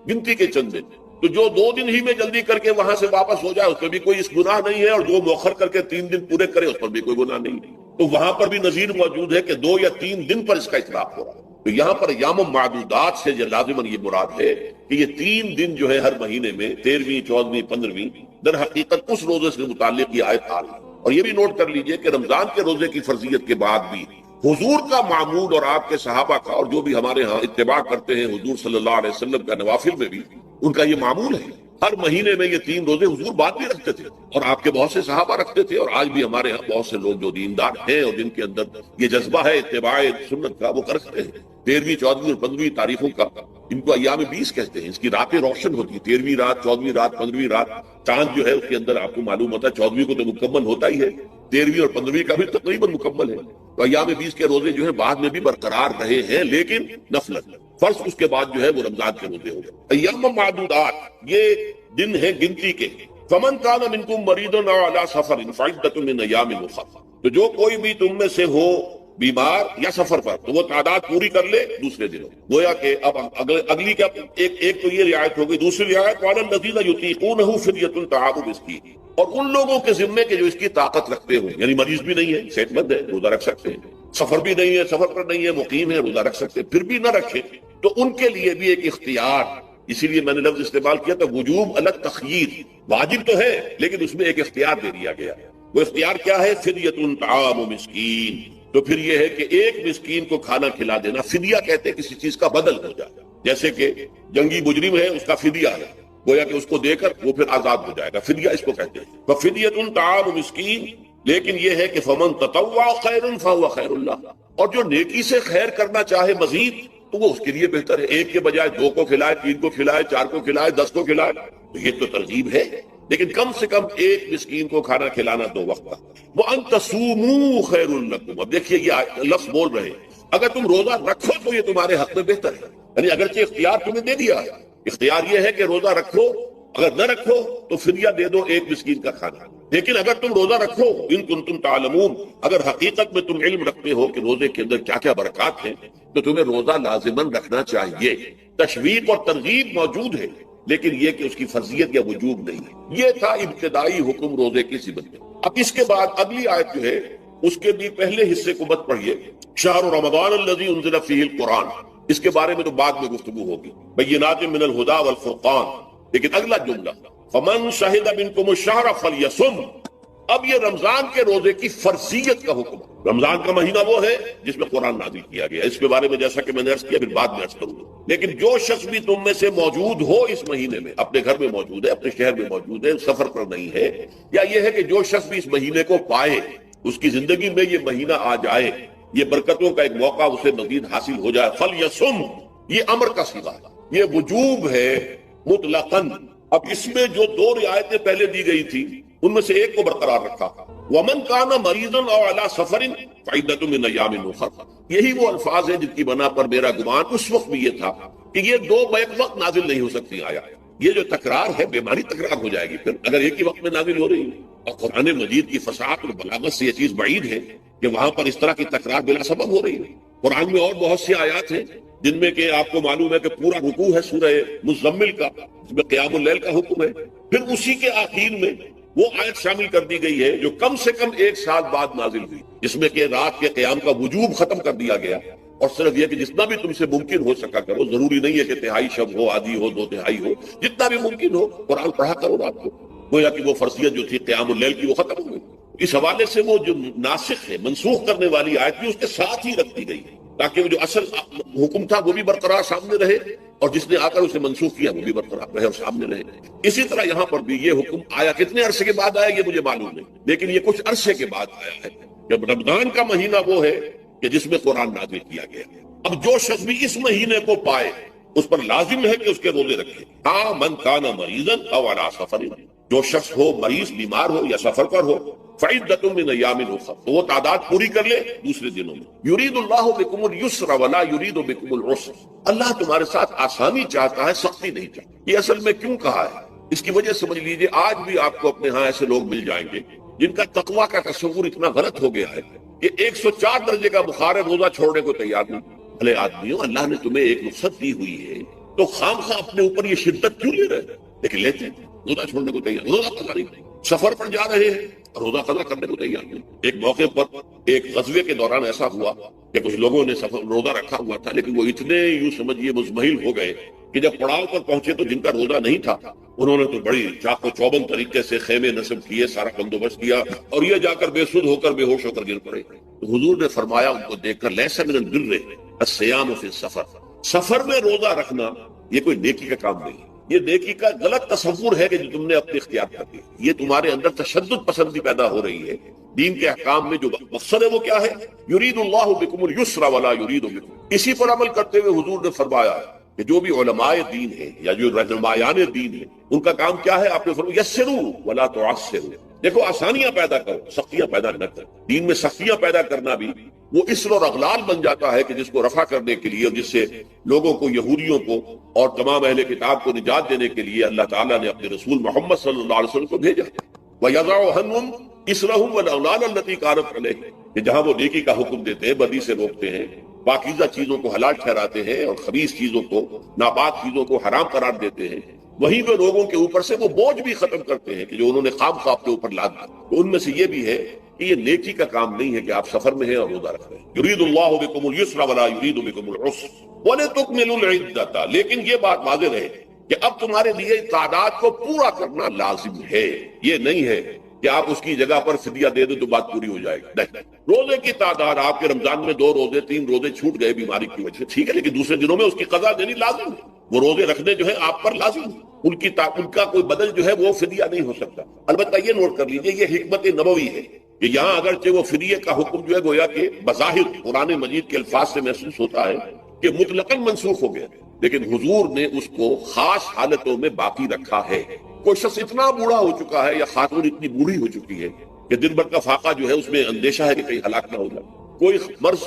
گنتی کے چند دن، تو جو 2 دن ہی میں جلدی کر کے وہاں سے واپس ہو جائے اس پہ بھی کوئی اس گناہ نہیں ہے، اور جو مؤخر کر کے 3 دن پورے کرے اس پر بھی کوئی گناہ نہیں. تو وہاں پر بھی نظیر موجود ہے کہ 2 یا 3 دن پر اس کا اطلاق ہو رہا ہے. تو یہاں پر ایام معدودات سے لازماً یہ مراد ہے کہ یہ 3 دن جو ہے ہر مہینے میں 13ویں 14ویں 15ویں در حقیقت اس روزے سے متعلق یہ آیت آ رہی ہے. اور یہ بھی نوٹ کر لیجئے کہ رمضان کے روزے کی فرضیت کے بعد بھی حضور کا معمول اور آپ کے صحابہ کا اور جو بھی ہمارے ہاں اتباع کرتے ہیں حضور صلی اللہ علیہ وسلم کا نوافل میں بھی ان کا یہ معمول ہے. ہر مہینے میں یہ 3 روزے حضور بعد بھی رکھتے تھے اور آپ کے بہت سے صحابہ رکھتے تھے، اور آج بھی ہمارے ہاں بہت سے لوگ جو دیندار ہیں اور جن کے اندر یہ جذبہ ہے اتباع سنت کا وہ کر سکتے ہیں. 13ویں 14ویں اور 15ویں تاریخوں کا ان کو ایام 20 کہتے ہیں. اس کی راتیں روشن ہوتی ہیں، 13ویں رات 14ویں رات 15ویں رات. چاند جو ہے اس کے اندر آپ کو معلوم ہوتا ہے 14ویں کو تو مکمل ہوتا ہی ہے، 13ویں اور 15ویں کا بھی تقریباً مکمل ہے. تو ایام 20 کے روزے جو ہے بعد میں بھی برقرار رہے ہیں، لیکن نفلت فرض اس کے بعد جو ہے وہ رمضان کے روزے ہو گئے. ایام معدودات یہ دن ہے گنتی کے. فمن کان منکم مریض او علی سفر فعدۃ من ایام اخر، تو جو کوئی بھی تم میں سے ہو بیمار یا سفر پر تو وہ تعداد پوری کر لے دوسرے دنوں. گویا کہ اب اگلی کیا ایک تو یہ رعایت ہو گئی. دوسری رعایت وعلی الذین یطیقونہ فدیۃ طعام مسکین، اور ان لوگوں کے ذمے کے جو اس کی طاقت رکھتے ہوں، یعنی مریض بھی نہیں ہے، صحت مند ہے، روزہ رکھ سکتے ہیں، سفر بھی نہیں ہے، سفر پر نہیں ہے، مقیم ہے، روزہ رکھ سکتے ہیں، پھر بھی نہ رکھے تو ان کے لیے بھی ایک اختیار. اسی لیے میں نے لفظ استعمال کیا تھا وجوب الگ تخییر. واجب تو ہے لیکن اس میں ایک اختیار دے دیا گیا. وہ اختیار کیا ہے؟ فدیۃ طعام مسکین. تو پھر یہ ہے کہ ایک مسکین کو کھانا کھلا دینا. فدیہ کہتے ہیں کسی چیز کا بدل ہو جائے، جیسے کہ جنگی مجرم ہے اس کا فدیہ ہے، گویا کہ اس کو دے کر وہ پھر آزاد ہو جائے گا، فدیہ اس کو کہتے ہیں. فدیۃ طعام مسکین. لیکن یہ ہے کہ فمن تطوع خیرا فهو خیر اللہ، اور جو نیکی سے خیر کرنا چاہے مزید تو وہ اس کے لیے بہتر ہے. 1 کے بجائے 2 کو کھلائے، 3 کو کھلائے، 4 کو کھلائے، 10 کو کھلائے، تو یہ تو ترغیب ہے. لیکن کم سے کم ایک مسکین کو کھانا کھلانا 2 وقت کا. وَأَن تَصُومُوا خَيْرٌ لَكُمْ. اب دیکھیے یہ لفظ بول رہے ہیں اگر تم روزہ رکھو تو یہ تمہارے حق میں بہتر ہے. یعنی اگرچہ اختیار تمہیں دے دیا ہے، اختیار یہ ہے کہ روزہ رکھو، اگر نہ رکھو تو فدیہ دے دو 1 مسکین کا کھانا. لیکن اگر تم روزہ رکھو، ان کنتم تعلمون، اگر حقیقت میں تم علم رکھتے ہو کہ روزے کے اندر کیا کیا برکات ہیں تو تمہیں روزہ لازماً رکھنا چاہیے. تشویق اور ترغیب موجود ہے لیکن یہ کہ اس کی فرضیت یا وجوب نہیں ہے. یہ تھا ابتدائی حکم روزے کی صفت میں. اب اس کے بعد اگلی آیت جو ہے اس کے بھی پہلے حصے کو مت پڑھیے، شہر رمضان الذی انزل فیہ القرآن. اس کے بارے میں تو بعد میں گفتگو ہوگی، بینات من الہدی والفرقان. لیکن اگلا جملہ فمن شہد منکم الشہر فلیصم. اب یہ رمضان کے روزے کی فرضیت کا حکم. رمضان کا مہینہ وہ ہے جس میں قرآن نازل کیا گیا. اس کے بارے میں جیسا کہ میں نے عرض کیا پھر بعد میں عرض کروں گا. لیکن جو شخص بھی تم میں سے موجود ہو اس مہینے میں، اپنے گھر میں موجود ہے، اپنے شہر میں موجود ہے، سفر پر نہیں ہے، یا یہ ہے کہ جو شخص بھی اس مہینے کو پائے، اس کی زندگی میں یہ مہینہ آ جائے، یہ برکتوں کا ایک موقع اسے مزید حاصل ہو جائے. فلیصم، یہ امر کا صیغہ ہے، یہ وجوب ہے مطلقاً. اب اس میں جو 2 رعایتیں پہلے دی گئی تھی ان میں سے ایک کو برقرار رکھا. ومن کان مریضا او علی سفر فعدۃ من ایام اخر. یہی وہ الفاظ ہیں جن کی بنا پر میرا گمان اس وقت بھی یہ تھا کہ یہ دو بیک وقت نازل نہیں ہو سکتی آیات. یہ جو تکرار ہے بیماری تکرار ہو جائے گی پھر اگر ایک ہی وقت میں نازل ہو رہی ہے. اور قرآن مجید کی فصاحت اور بلاغت سے یہ چیز بعید ہے کہ وہاں پر اس طرح کی تکرار بلا سبب ہو رہی ہے. قرآن میں اور بہت سی آیات ہیں جن میں کہ آپ کو معلوم ہے کہ پورا رکوع ہے سورہ مزمل کا، جس میں قیام اللیل کا حکم ہے. پھر اسی کے آخر میں وہ آیت شامل کر دی گئی ہے جو کم سے کم 1 سال بعد نازل ہوئی، جس میں کہ رات کے قیام کا وجوب ختم کر دیا گیا. اور صرف یہ کہ جتنا بھی تم سے ممکن ہو سکا کرو، ضروری نہیں ہے کہ تہائی شب ہو، آدھی ہو، 2 تہائی ہو، جتنا بھی ممکن ہو قرآن پڑھا کرو رات کو. گویا کہ وہ فرضیت جو تھی قیام اللیل کی وہ ختم ہو گئی. اس حوالے سے وہ جو ناسخ ہے، منسوخ کرنے والی آیت بھی اس کے ساتھ ہی رکھ دی گئی ہے تاکہ وہ جو اصل حکم تھا وہ بھی برقرار سامنے رہے اور جس نے آ کر اسے منسوخ کیا وہ بھی برقرار رہے اور سامنے رہے. اسی طرح یہاں پر بھی یہ حکم آیا. کتنے عرصے کے بعد آیا یہ مجھے معلوم نہیں، لیکن یہ کچھ عرصے کے بعد آیا ہے. جب رمضان کا مہینہ وہ ہے کہ جس میں قرآن نازل کیا گیا. اب جو شخص بھی اس مہینے کو پائے اس پر لازم ہے کہ اس کے روزے رکھے. ہاں من کان مریضا او علی سفر، جو شخص ہو مریض، بیمار ہو یا سفر پر ہو، فعدۃ من ایام اخر، تو وہ تعداد پوری کر لے دوسرے دنوں میں. یرید اللہ بکم اليسر ولا یرید بکم العسر. اللہ تمہارے ساتھ آسانی چاہتا ہے، سختی نہیں چاہتا. یہ اصل میں کیوں کہا ہے اس کی وجہ سمجھ لیجئے. آج بھی آپ کو اپنے ہاں ایسے لوگ مل جائیں گے جن کا تقویٰ کا تصور اتنا غلط ہو گیا ہے کہ 104 درجے کا بخار ہے، روزہ چھوڑنے کو تیار نہیں. بھلے آدمیوں، اللہ نے تمہیں ایک رخصت دی ہوئی ہے تو خام خواہ اپنے اوپر یہ شدت کیوں لے رہے ہیں؟ لیکن لیتے ہیں. روزہ چھوڑنے کو تیار، روزہ قضا نہیں. سفر پر جا رہے ہیں، روزہ قضا کرنے کو تیار نہیں. ایک موقع پر ایک غزوے کے دوران ایسا ہوا کہ کچھ لوگوں نے روزہ رکھا ہوا تھا، لیکن وہ اتنے یوں سمجھیے مزمحل ہو گئے کہ جب پڑاؤ پر پہنچے تو جن کا روزہ نہیں تھا انہوں نے تو بڑی چاق و چوبند طریقے سے خیمے نصب کیے، سارا بندوبست کیا، اور یہ جا کر بے سدھ ہو کر بے ہوش ہو کر گر پڑے. تو حضور نے فرمایا ان کو دیکھ کر، لیس من البر الصیام فی السفر، سفر میں روزہ رکھنا یہ کوئی نیکی کا کام نہیں. یہ نیکی کا غلط تصور ہے کہ جو تم نے اپنے اختیار کر دیا. یہ تمہارے اندر تشدد پسندی پیدا ہو رہی ہے. دین کے احکام میں جو مقصد ہے وہ کیا ہے؟ یرید اللہ بکم اليسر ولا یرید بکم. اسی پر عمل کرتے ہوئے حضور نے فرمایا کہ جو بھی علماء دین ہیں یا جو رہنمایان دین ہیں ان کا کام کیا ہے؟ آپ نے فرمایا یسروا ولا تعسروا. دیکھو آسانیاں پیدا کرو، سختیاں پیدا نہ کرو. دین میں سختیاں پیدا کرنا بھی وہ اسر اور اغلال بن جاتا ہے کہ جس کو رفع کرنے کے لیے اور جس سے لوگوں کو، یہودیوں کو اور تمام اہل کتاب کو نجات دینے کے لیے اللہ تعالیٰ نے اپنے رسول محمد صلی اللہ علیہ وسلم کو بھیجا. وَيَضَعُ عَنْهُمْ إِصْرَهُمْ وَالْأَغْلَالَ الَّتِي كَانَتْ عَلَيْهِمْ، کہ جہاں وہ نیکی کا حکم دیتے ہیں، بدی سے روکتے ہیں، پاکیزہ چیزوں کو حلال ٹھہراتے ہیں اور خبیث چیزوں کو، ناپاک چیزوں کو حرام قرار دیتے ہیں، وہیں پہ لوگوں کے اوپر سے وہ بوجھ بھی ختم کرتے ہیں کہ جو انہوں نے خام خواہ اپنے اوپر لاد دیا. تو ان میں سے یہ بھی ہے کہ یہ نیکی کا کام نہیں ہے کہ آپ سفر میں ہیں اور روزہ رکھ رہے ہیں. یرید اللہ بکم اليسر ولا یرید بکم العسر وَلِتُكْمِلُوا الْعِدَّةَ. لیکن یہ بات واضح رہے کہ اب تمہارے لیے تعداد کو پورا کرنا لازم ہے. یہ نہیں ہے کہ آپ اس کی جگہ پر فدیہ دے دیں تو بات پوری ہو جائے گی. نہیں، روزے کی تعداد آپ کے رمضان میں 2 روزے 3 روزے چھوٹ گئے بیماری کی وجہ سے، ٹھیک ہے، لیکن دوسرے دنوں میں اس کی قضا دینی لازم ہے. وہ روزے رکھنے جو ہے آپ پر لازم ہے. ان کا کوئی بدل جو ہے وہ فدیہ نہیں ہو سکتا. البتہ یہ نوٹ کر لیجئے یہ حکمت نبوی ہے کہ یہاں اگرچہ وہ فدیے کا حکم جو ہے گویا کہ بظاہر قرآن مجید کے الفاظ سے محسوس ہوتا ہے کہ مطلقاً منسوخ ہو گیا، لیکن حضور نے اس کو خاص حالتوں میں باقی رکھا ہے. کوئی شخص اتنا بوڑھا ہو چکا ہے یا خاتون اتنی بوڑھی ہو چکی ہے کہ دن بھر کا فاقہ جو ہے اس میں اندیشہ ہے کہ کہیں ہلاک نہ ہو جائے. کوئی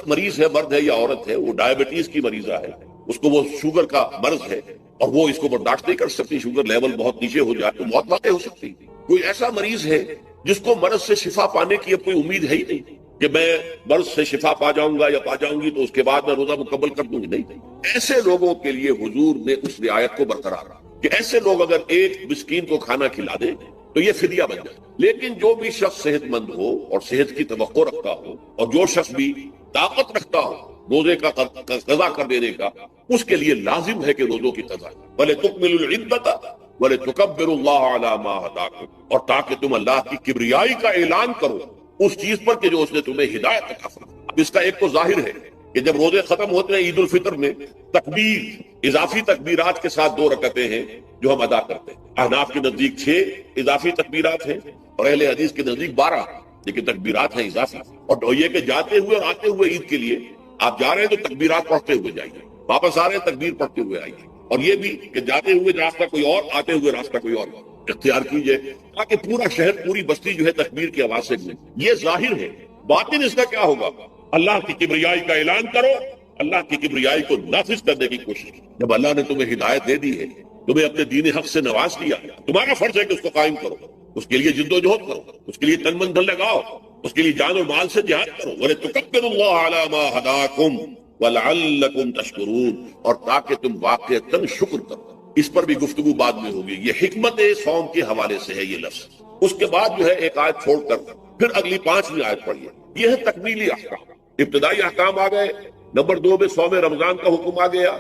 مریض ہے، مرد ہے یا عورت ہے، وہ ڈائبٹیز کی مریضہ ہے، اس کو وہ شوگر کا مرض ہے اور وہ اس کو برداشت نہیں کر سکتی، شوگر لیول بہت نیچے ہو جائے تو موت واقع ہو سکتی. کوئی ایسا مریض ہے جس کو مرض سے شفا پانے کی اب کوئی امید ہے ہی نہیں کہ میں مرض سے شفا پا جاؤں گا یا پا جاؤں گی تو اس کے بعد میں روزہ مکمل کر دوں گی. نہیں، ایسے لوگوں کے لیے حضور نے اس رعایت کو برقرار رکھا کہ ایسے لوگ اگر ایک مسکین کو کھانا کھلا دیں تو یہ فدیہ بن جائے. لیکن جو بھی شخص صحت مند ہو اور صحت کی توقع رکھتا ہو اور جو شخص بھی طاقت رکھتا ہو روزے کا قضا کر دینے کا، اس کے لیے لازم ہے کہ روزوں کی قضا. وَلِتُكْمِلُوا الْعِدَّةَ وَلِتُكَبِّرُوا اللَّهَ عَلَى مَا هَدَاكُمْ، اور تاکہ تم اللہ کی کبریائی کا اعلان کرو اس چیز پر کہ جو اس نے تمہیں ہدایت عطا فرمائی. اب اس کا ایک تو ظاہر ہے کہ جب روزے ختم ہوتے ہیں عید الفطر میں تکبیر، اضافی تکبیرات کے ساتھ 2 رکعتیں ہیں جو ہم ادا کرتے ہیں. احناف کے نزدیک 6 اضافی تکبیرات ہیں اور اہل حدیث کے نزدیک 12، لیکن تکبیرات ہیں اضافی. اور یہ کہ جاتے ہوئے اور آتے ہوئے عید کے لیے آپ جا رہے ہیں تو تکبیرات پڑھتے ہوئے جائیے، واپس آ رہے ہیں تکبیر پڑھتے ہوئے آئیے. اور یہ بھی کہ جاتے ہوئے راستہ کوئی اور، آتے ہوئے راستہ کوئی اور. اختیار کیجئے تاکہ پورا شہر پوری بستی جو ہے تکبیر کی آواز سے گونجے. یہ ظاہر ہے. باطن اس کا کیا ہوگا؟ اللہ کی کبریائی کا اعلان کرو، اللہ کی کبریائی کو نافذ کرنے کی کوشش. جب اللہ نے تمہیں ہدایت دے دی ہے، تمہیں اپنے دین حق سے نواز دیا، تمہارا فرض ہے کہ اس کو قائم کرو، اس کے لیے جد و جہد کرو، اس کے لیے تن من دھن لگاؤ، اس کے لیے جان اور مال سے جہاد کرو. وَلِتُكَبِّرُوا اللَّهَ عَلَى مَا هَدَاكُمْ وَلَعَلَّكُمْ تَشْكُرُونَ، اور تاکہ تم واقعتاً شکر کرو. اس پر بھی گفتگو بعد میں ہوگی. یہ حکمت صوم کے حوالے سے ہے یہ لفظ. اس کے بعد جو ہے ایک آیت چھوڑ کر پھر اگلی 5ویں آیت پڑھیے. یہ ہے تکمیلی احکام. ابتدائی احکام آ گئے. نمبر 2 میں صوم رمضان کا حکم آ گیا.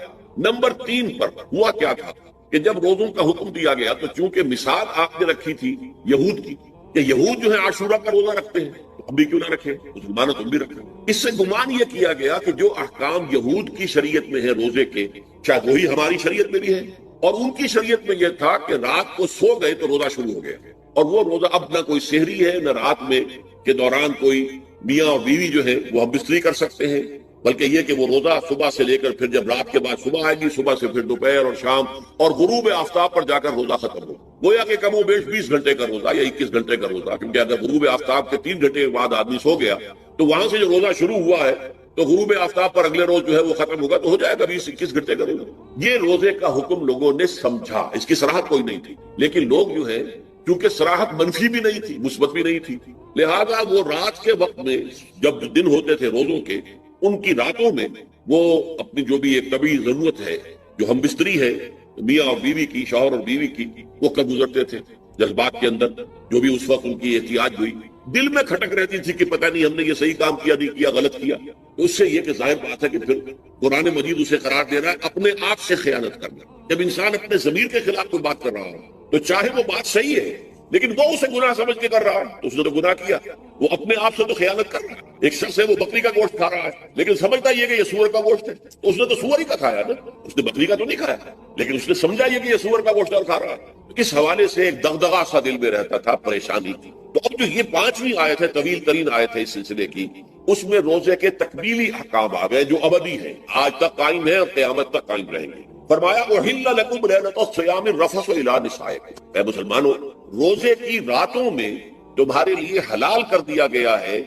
نمبر 3 پر ہوا کیا تھا کہ جب روزوں کا حکم دیا گیا تو چونکہ مثال آپ نے رکھی تھی یہود کی کہ یہود جو ہے عاشورہ کا روزہ رکھتے ہیں، ہم بھی کیوں نہ رکھیں، مسلمانوں تم بھی رکھیں. اس سے گمان یہ کیا گیا کہ جو احکام یہود کی شریعت میں ہے روزے کے، شاید وہی ہماری شریعت میں بھی ہے. اور ان کی شریعت میں یہ تھا کہ رات کو سو گئے تو روزہ شروع ہو گیا، اور وہ روزہ اب نہ کوئی سحری ہے نہ رات میں کے دوران کوئی میاں اور بیوی جو ہے وہ ہم بستری کر سکتے ہیں، بلکہ یہ کہ وہ روزہ صبح سے لے کر پھر جب رات کے بعد صبح آئے گی، صبح سے پھر دوپہر اور شام اور غروب آفتاب پر جا کر روزہ ختم ہو. گویا کہ کم و بیش 20 گھنٹے کا روزہ یا 21 گھنٹے کا روزہ، کیونکہ اگر غروب آفتاب کے 3 گھنٹے کے بعد آدمی سو گیا تو وہاں سے جو روزہ شروع ہوا ہے تو غروب آفتاب پر اگلے روز جو ہے وہ ختم ہوگا تو ہو جائے گا 20-21 گھنٹے کا روزہ. یہ روزے کا حکم لوگوں نے سمجھا. اس کی صراحت کوئی نہیں تھی، لیکن لوگ جو ہے کیونکہ صراحت منفی بھی نہیں تھی مثبت بھی نہیں تھی، لہذا وہ رات کے وقت میں جب دن ہوتے تھے روزوں کے، ان کی راتوں میں وہ اپنی جو بھی ایک طبیعی ضرورت ہے، جو ہم بستری ہے میاں اور بیوی کی، شوہر اور بیوی کی، وہ کر گزرتے تھے. جذبات کے اندر جو بھی اس وقت ان کی احتیاج ہوئی، دل میں کھٹک رہتی تھی کہ پتہ نہیں ہم نے یہ صحیح کام کیا نہیں کیا، غلط کیا. تو اس سے یہ کہ ظاہر بات ہے کہ پھر قرآن مجید اسے قرار دے رہا ہے اپنے آپ سے خیانت کرنا. جب انسان اپنے ضمیر کے خلاف کوئی بات کر رہا ہو تو چاہے وہ بات صحیح ہے لیکن وہ اسے گناہ سمجھ کے کر رہا ہے تو اس نے تو گناہ کیا. وہ اپنے آپ سے تو خیانت کر رہا ہے. ایک شخص ہے وہ بکری کا گوشت کھا رہا ہے لیکن سمجھتا یہ کہ یہ سور کا گوشت ہے، تو اس نے تو سور ہی کا کھایا نا، اس نے بکری کا تو نہیں کھایا، لیکن اس نے سمجھا یہ کہ یہ سور کا گوشت اور کھا رہا ہے. اس حوالے سے ایک دغدغہ سا دل میں رہتا تھا، پریشانی تھی. تو اب جو یہ 5ویں آیت ہے، طویل ترین آیت ہے اس سلسلے کی، اس میں روزے کے تکمیلی احکام آ گئے جو ابدی ہیں، آج تک قائم ہیں اور قیامت تک قائم رہیں گے. فرمایا احل لکم لیلۃ الصیام الرفث الی نسائکم، اے مسلمانوں روزے کی راتوں میں تمہارے لیے حلال کر دیا گیا ہے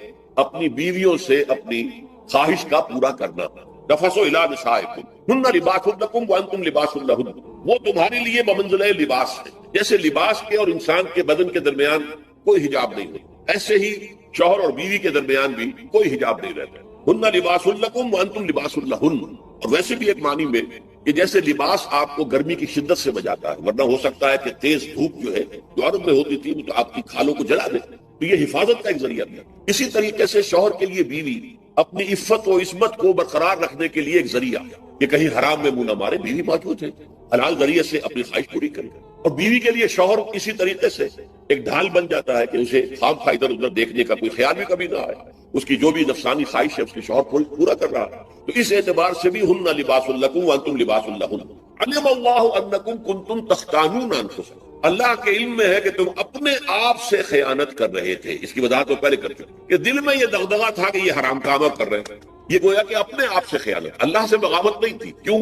اپنی بیویوں سے اپنی خواہش کا پورا کرنا. رفث الی نسائکم ہن لباس لکم وانتم لباس لہن، وہ تمہارے لیے بمنزلہ لباس ہے. جیسے لباس کے اور انسان کے بدن کے درمیان کوئی حجاب نہیں ہوتا، ایسے ہی شوہر اور بیوی کے درمیان بھی کوئی حجاب نہیں رہتا. ہن لباس لکم وانتم لباس لہن. اور ویسے بھی ایک معنی میں کہ جیسے لباس آپ کو گرمی کی شدت سے بچاتا ہے، ورنہ ہو سکتا ہے کہ تیز دھوپ جو ہے جو عرب میں ہوتی تھی وہ تو آپ کی کھالوں کو جلا دے، تو یہ حفاظت کا ایک ذریعہ تھا. اسی طریقے سے شوہر کے لیے بیوی اپنی عفت و عصمت کو برقرار رکھنے کے لیے ایک ذریعہ کہ کہیں حرام میں منہ نہ مارے، بیوی موجود ہے حلال ذریعے سے اپنی خواہش پوری کرے. اور بیوی کے لیے شوہر اسی طریقے سے ایک ڈھال بن جاتا ہے کہ اسے خام خواہ ادھر ادھر دیکھنے کا کوئی خیال بھی کبھی نہ آئے، اس کی جو بھی نفسانی خواہش ہے اس کی شوہر پورا کر رہا ہے. تو اس اعتبار سے بھی ہن لباس لکم وانتم لباس لہن. علم اللہ انکم کنتم تختانون انفسکم، اللہ کے علم میں ہے کہ تم اپنے آپ سے خیانت کر رہے تھے. اس کی وضاحت تو پہلے کر چکے کہ دل میں یہ دغدغہ تھا کہ یہ حرام کام کر رہے ہیں. یہ گویا کہ اپنے آپ سے خیانت، اللہ سے بغاوت نہیں تھی. کیوں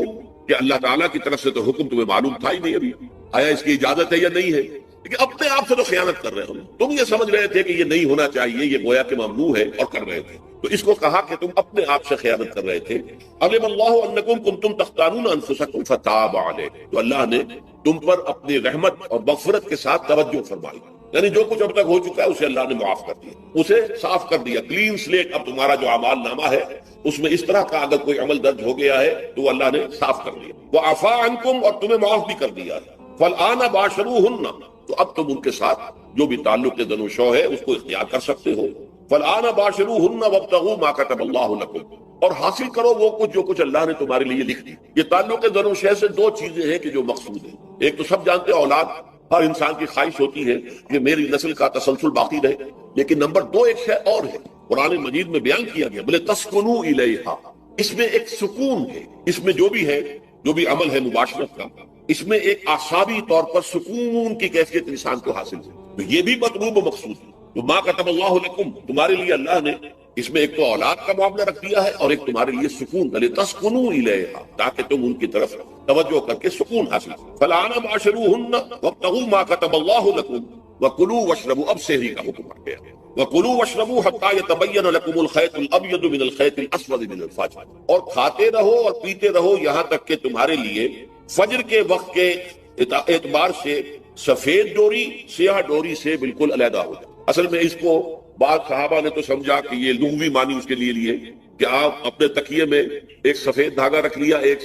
کہ اللہ تعالیٰ کی طرف سے تو حکم تمہیں معلوم تھا ہی نہیں ابھی آیا اس کی اجازت ہے یا نہیں ہے، لیکن اپنے آپ سے تو خیانت کر رہے ہو. تم یہ سمجھ رہے تھے کہ یہ نہیں ہونا چاہیے، یہ گویا کہ ممنوع ہے اور کر رہے تھے. تو اس کو کہا کہ تم اپنے آپ سے خیانت کر رہے تھے. علم اللہ انکم کنتم تختانون انفسکم فتاب علیکم، تو اللہ نے تم پر اپنی رحمت اور مغفرت کے ساتھ توجہ فرمائی. یعنی جو کچھ اب تک ہو چکا ہے اسے اللہ نے معاف کر دیا، اسے صاف کر دیا، کلین سلیٹ. اب تمہارا جو اعمال نامہ ہے اس میں اس طرح کا اگر کوئی عمل درج ہو گیا ہے تو وہ اللہ نے صاف کر دیا. وعفا عنکم، اور تمہیں معاف بھی کر دیا. فالآن باشروہن، تو اب تم ان کے ساتھ جو بھی تعلق زن و شو ہے اس کو اختیار کر سکتے ہو. فالآن باشروہن وابتغوا ما کتب اللہ لکم، اور حاصل کرو وہ کچھ جو کچھ اللہ نے تمہارے لیے لکھ دی. یہ تعلق زن و شے سے 2 چیزیں ہیں کہ جو مقصود ہیں. ایک تو سب جانتے ہیں اولاد، ہر انسان کی خواہش ہوتی ہے کہ میری نسل کا تسلسل باقی رہے. لیکن نمبر 2 ایک شے اور ہے قرآن مجید میں بیان کیا گیا، بلے تسکنوا الیہا، اس میں ایک سکون ہے. اس میں جو بھی عمل ہے مباشرت کا، اس میں ایک اعصابی طور پر سکون کی کیفیت انسان کو حاصل ہے. تو یہ بھی مطلوب و مقصود ہے. تو ما کتب اللہ لکم، تمہارے لیے اللہ نے اس میں ایک تو اولاد کا معاملہ رکھ دیا ہے اور ایک تمہارے لیے سکون لتسکنوا الیہا، تاکہ تم ان کی طرف توجہ کر کے سکون حاصل کرو۔ فالآن باشروہن وابتغوا ما کتب اللہ لکم وکلوا واشربوا، اب سحری کا حکم آ گیا، وکلوا واشربوا حتی یتبین لکم الخیط الابیض من الخیط الاسود من الفجر، اور کھاتے رہو اور پیتے رہو یہاں تک کہ تمہارے لیے فجر کے وقت کے اعتبار سے سفید ڈوری سیاہ ڈوری سے بالکل علیحدہ ہو جائے۔ اصل میں اس کو بعض صحابہ نے تو سمجھا کہ یہ لغوی معنی اس کے لیے لیے کہ آپ اپنے تکیے میں ایک سفید دھاگا رکھ لیا ایک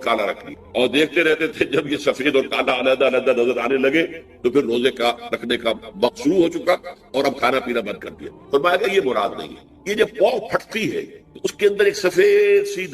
کالا رکھ لیا اور دیکھتے رہتے تھے، جب یہ سفید اور کالا علیحدہ علیحدہ نظر آنے لگے تو پھر روزے کا رکھنے کا وقت شروع ہو چکا اور اب کھانا پینا بند کر دیا۔ فرمایا کہ یہ مراد نہیں ہے، یہ جب پاؤں پھٹتی ہے اس کے اندر ایک سفید سی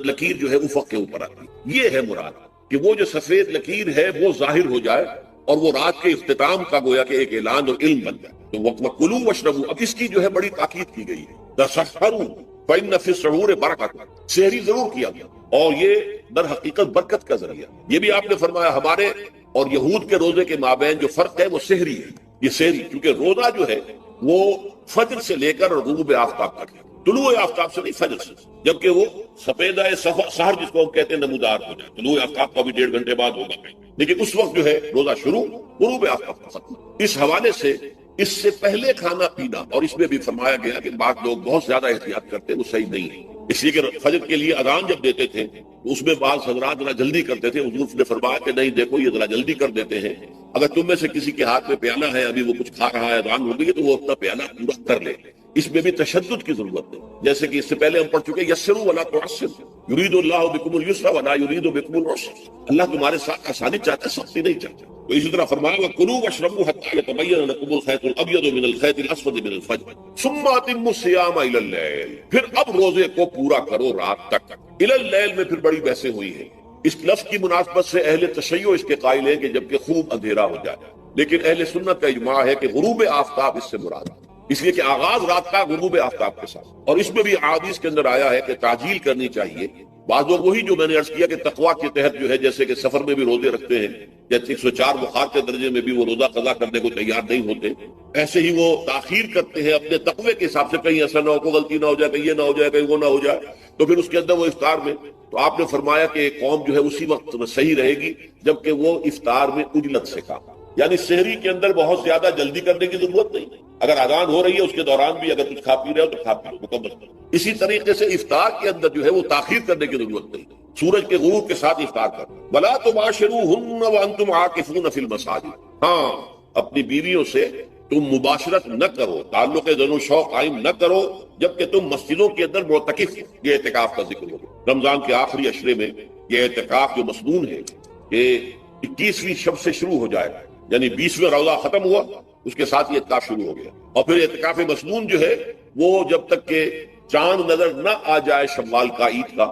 لکیر جو ہے افق کے اوپر آتی ہے، یہ ہے مراد کہ وہ جو سفید لکیر ہے وہ ظاہر ہو جائے اور وہ رات کے اختتام کا گویا کہ ایک اعلان اور علم بن جائے۔ تو وَكُلُوا وَاشْرَبُوا، اب اس کی جو ہے بڑی تاکید کی گئی ہے، تَسَحَّرُوا فَإِنَّ فِي السَّحُورِ بَرَكَةً، سحری ضرور کیا گیا اور یہ در حقیقت برکت کا ذریعہ۔ یہ بھی آپ نے فرمایا ہمارے اور یہود کے روزے کے مابین جو فرق ہے وہ سحری ہے، یہ سحری، کیونکہ روزہ جو ہے وہ فجر سے لے کر غروب آفتاب تک ہے، طلوع آفتاب سے نہیں، فجر سے، جبکہ وہ سفیدہ سحر جس کو ہم کہتے ہیں نمودار ہو جائے، طلوع آفتاب کا بھی 1.5 گھنٹے بعد ہوگا، لیکن اس وقت جو ہے روزہ شروع، غروب آفتاب کا ختم۔ اس حوالے سے اس سے پہلے کھانا پینا، اور اس میں بھی فرمایا گیا کہ بعض لوگ بہت زیادہ احتیاط کرتے ہیں، وہ صحیح نہیں ہے، اس لیے کہ فجر کے لیے اذان جب دیتے تھے اس میں بعض حضرات ذرا جلدی کرتے تھے، حضور نے فرمایا کہ نہیں دیکھو یہ ذرا جلدی کر دیتے ہیں، اگر تم میں سے کسی کے ہاتھ میں پیالہ ہے ابھی وہ کچھ کھا رہا ہے اذان ہو گئی ہے تو وہ اپنا پیالہ پورا کر لے، اس میں بھی تشدد کی ضرورت ہے، جیسے کہ اس سے پہلے ہم پڑھ چکے یسروا ولا تعسروا یرید اللہ بکم اليسر ولا یرید بکم العسر، اللہ تمہارے ساتھ آسانی چاہتا ہے، سختی نہیں چاہتا۔ تو اسی طرح فرمایا وَكُلُوا وَاشْرَبُوا حَتَّى يَتَبَيَّنَ لَكُمُ الْخَيْطُ الْأَبْيَضُ مِنَ الْخَيْطِ الْأَسْوَدِ مِنَ الْفَجْرِ ثُمَّ أَتِمُّوا الصِّيَامَ إِلَى اللَّيْلِ، پھر اب روزے کو پورا کرو رات تک۔ إِلَى اللَّيْلِ میں پھر بڑی بحثیں ہوئی ہیں، اس لفظ کی مناسبت سے اہل تشیع اس کے قائل ہیں کہ جبکہ خوب اندھیرا ہو جائے، لیکن اہل سنت کا اجماع ہے کہ غروب آفتاب اس سے مراد ہے، اس لیے کہ آغاز رات کا غروب آفتاب کے ساتھ، اور اس میں بھی احادیث کے اندر آیا ہے کہ تعجیل کرنی چاہیے۔ بعض لوگ وہی جو میں نے عرض کیا کہ تقویٰ کے تحت جو ہے جیسے کہ سفر میں بھی روزے رکھتے ہیں، یا 104 بخار کے درجے میں بھی وہ روزہ قضا کرنے کو تیار نہیں ہوتے، ایسے ہی وہ تاخیر کرتے ہیں اپنے تقوی کے حساب سے، کہیں ایسا نہ ہو کوئی غلطی نہ ہو جائے، کہیں یہ نہ ہو جائے، کہیں وہ نہ ہو جائے، تو پھر اس کے اندر وہ افطار میں، تو آپ نے فرمایا کہ قوم جو ہے اسی وقت صحیح رہے گی جبکہ وہ افطار میں عجلت سے کھا، یعنی سحری کے اندر بہت زیادہ جلدی کرنے کی ضرورت نہیں، اگر اذان ہو رہی ہے اس کے دوران بھی اگر کچھ کھا پی رہے ہو تو کھا پی لو مکمل۔ اسی طریقے سے افطار کے اندر جو ہے وہ تاخیر کرنے کی ضرورت نہیں، سورج کے غروب کے ساتھ افطار کرنا۔ وَلَا تُبَاشِرُوهُنَّ وَأَنْتُمْ عَاكِفُونَ فِي الْمَسَاجِدِ، ہاں اپنی بیویوں سے تم مباشرت نہ کرو، تعلق ذن و شوق قائم نہ کرو جبکہ تم مسجدوں کے اندر معتکف۔ یہ اعتکاف کا ذکر ہوگا رمضان کے آخری عشرے میں، یہ اعتکاف جو مسنون ہے کہ 21ویں شب سے شروع ہو جائے، یعنی 20واں روزہ ختم ہوا اس کے ساتھ یہ اعتکاف شروع ہو گیا، اور پھر اعتکاف مسنون جو ہے وہ جب تک کہ چاند نظر نہ آ جائے شوال کا، عید کا،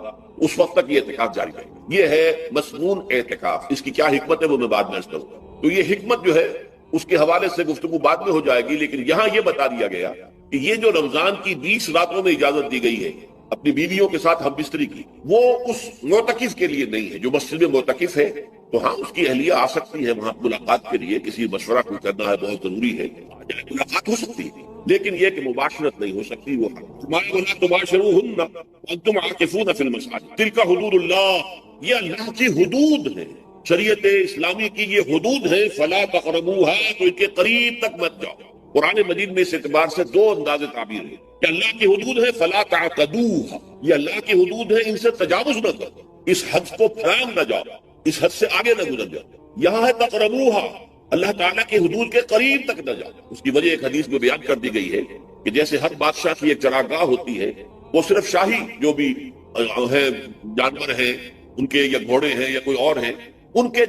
اس وقت تک یہ اعتکاف جاری رہے گا۔ یہ ہے مسنون اعتکاف، اس کی کیا حکمت ہے وہ میں بعد میں عرض کروں گا، تو یہ حکمت جو ہے اس کے حوالے سے گفتگو بعد میں ہو جائے گی، لیکن یہاں یہ بتا دیا گیا کہ یہ جو رمضان کی 20 راتوں میں اجازت دی گئی ہے اپنی بیویوں کے ساتھ ہم بستری کی، وہ اس معتکف کے لیے نہیں ہے جو مسجد میں معتکف ہے، تو ہاں اس کی اہلیہ آ سکتی ہے وہاں ملاقات کے لیے، کسی مشورہ کوئی کرنا ہے بہت ضروری ہے، ملاقات ہو سکتی ہے، لیکن یہ کہ مباشرت نہیں ہو سکتی۔ وہ وَلَا تُبَاشِرُوهُنَّ وَأَنْتُمْ عَاكِفُونَ فِي الْمَسَاجِدِ تِلْكَ حُدُودُ اللَّهِ، یہ اللہ کی حدود ہے، شریعت اسلامی کی یہ حدود ہے، فَلَا تَقْرَبُوهَا، تو ان کے قریب تک مت جاؤ۔ قرآن مجید میں اس اعتبار سے دو انداز تعبیر ہے کہ اللہ کی حدود ہے فَلَا تَعْتَدُوهَا، یہ اللہ کی حدود ہے، ان سے تجاوز نہ کرو، اس حد کو پھلانگ نہ جاؤ، اس حد سے آگے نہ گزر جاؤ۔ یہاں ہے تقربوها، اللہ تعالیٰ کی حدود کے قریب تک نہ جاؤ۔ اس کی وجہ ایک حدیث میں بیان کر دی گئی ہے کہ جیسے ہر بادشاہ کی ایک چراگاہ ہوتی ہے، وہ صرف شاہی جو بھی ہے جانور ہیں ان کے، یا گھوڑے ہیں یا کوئی اور ہیں، ان کے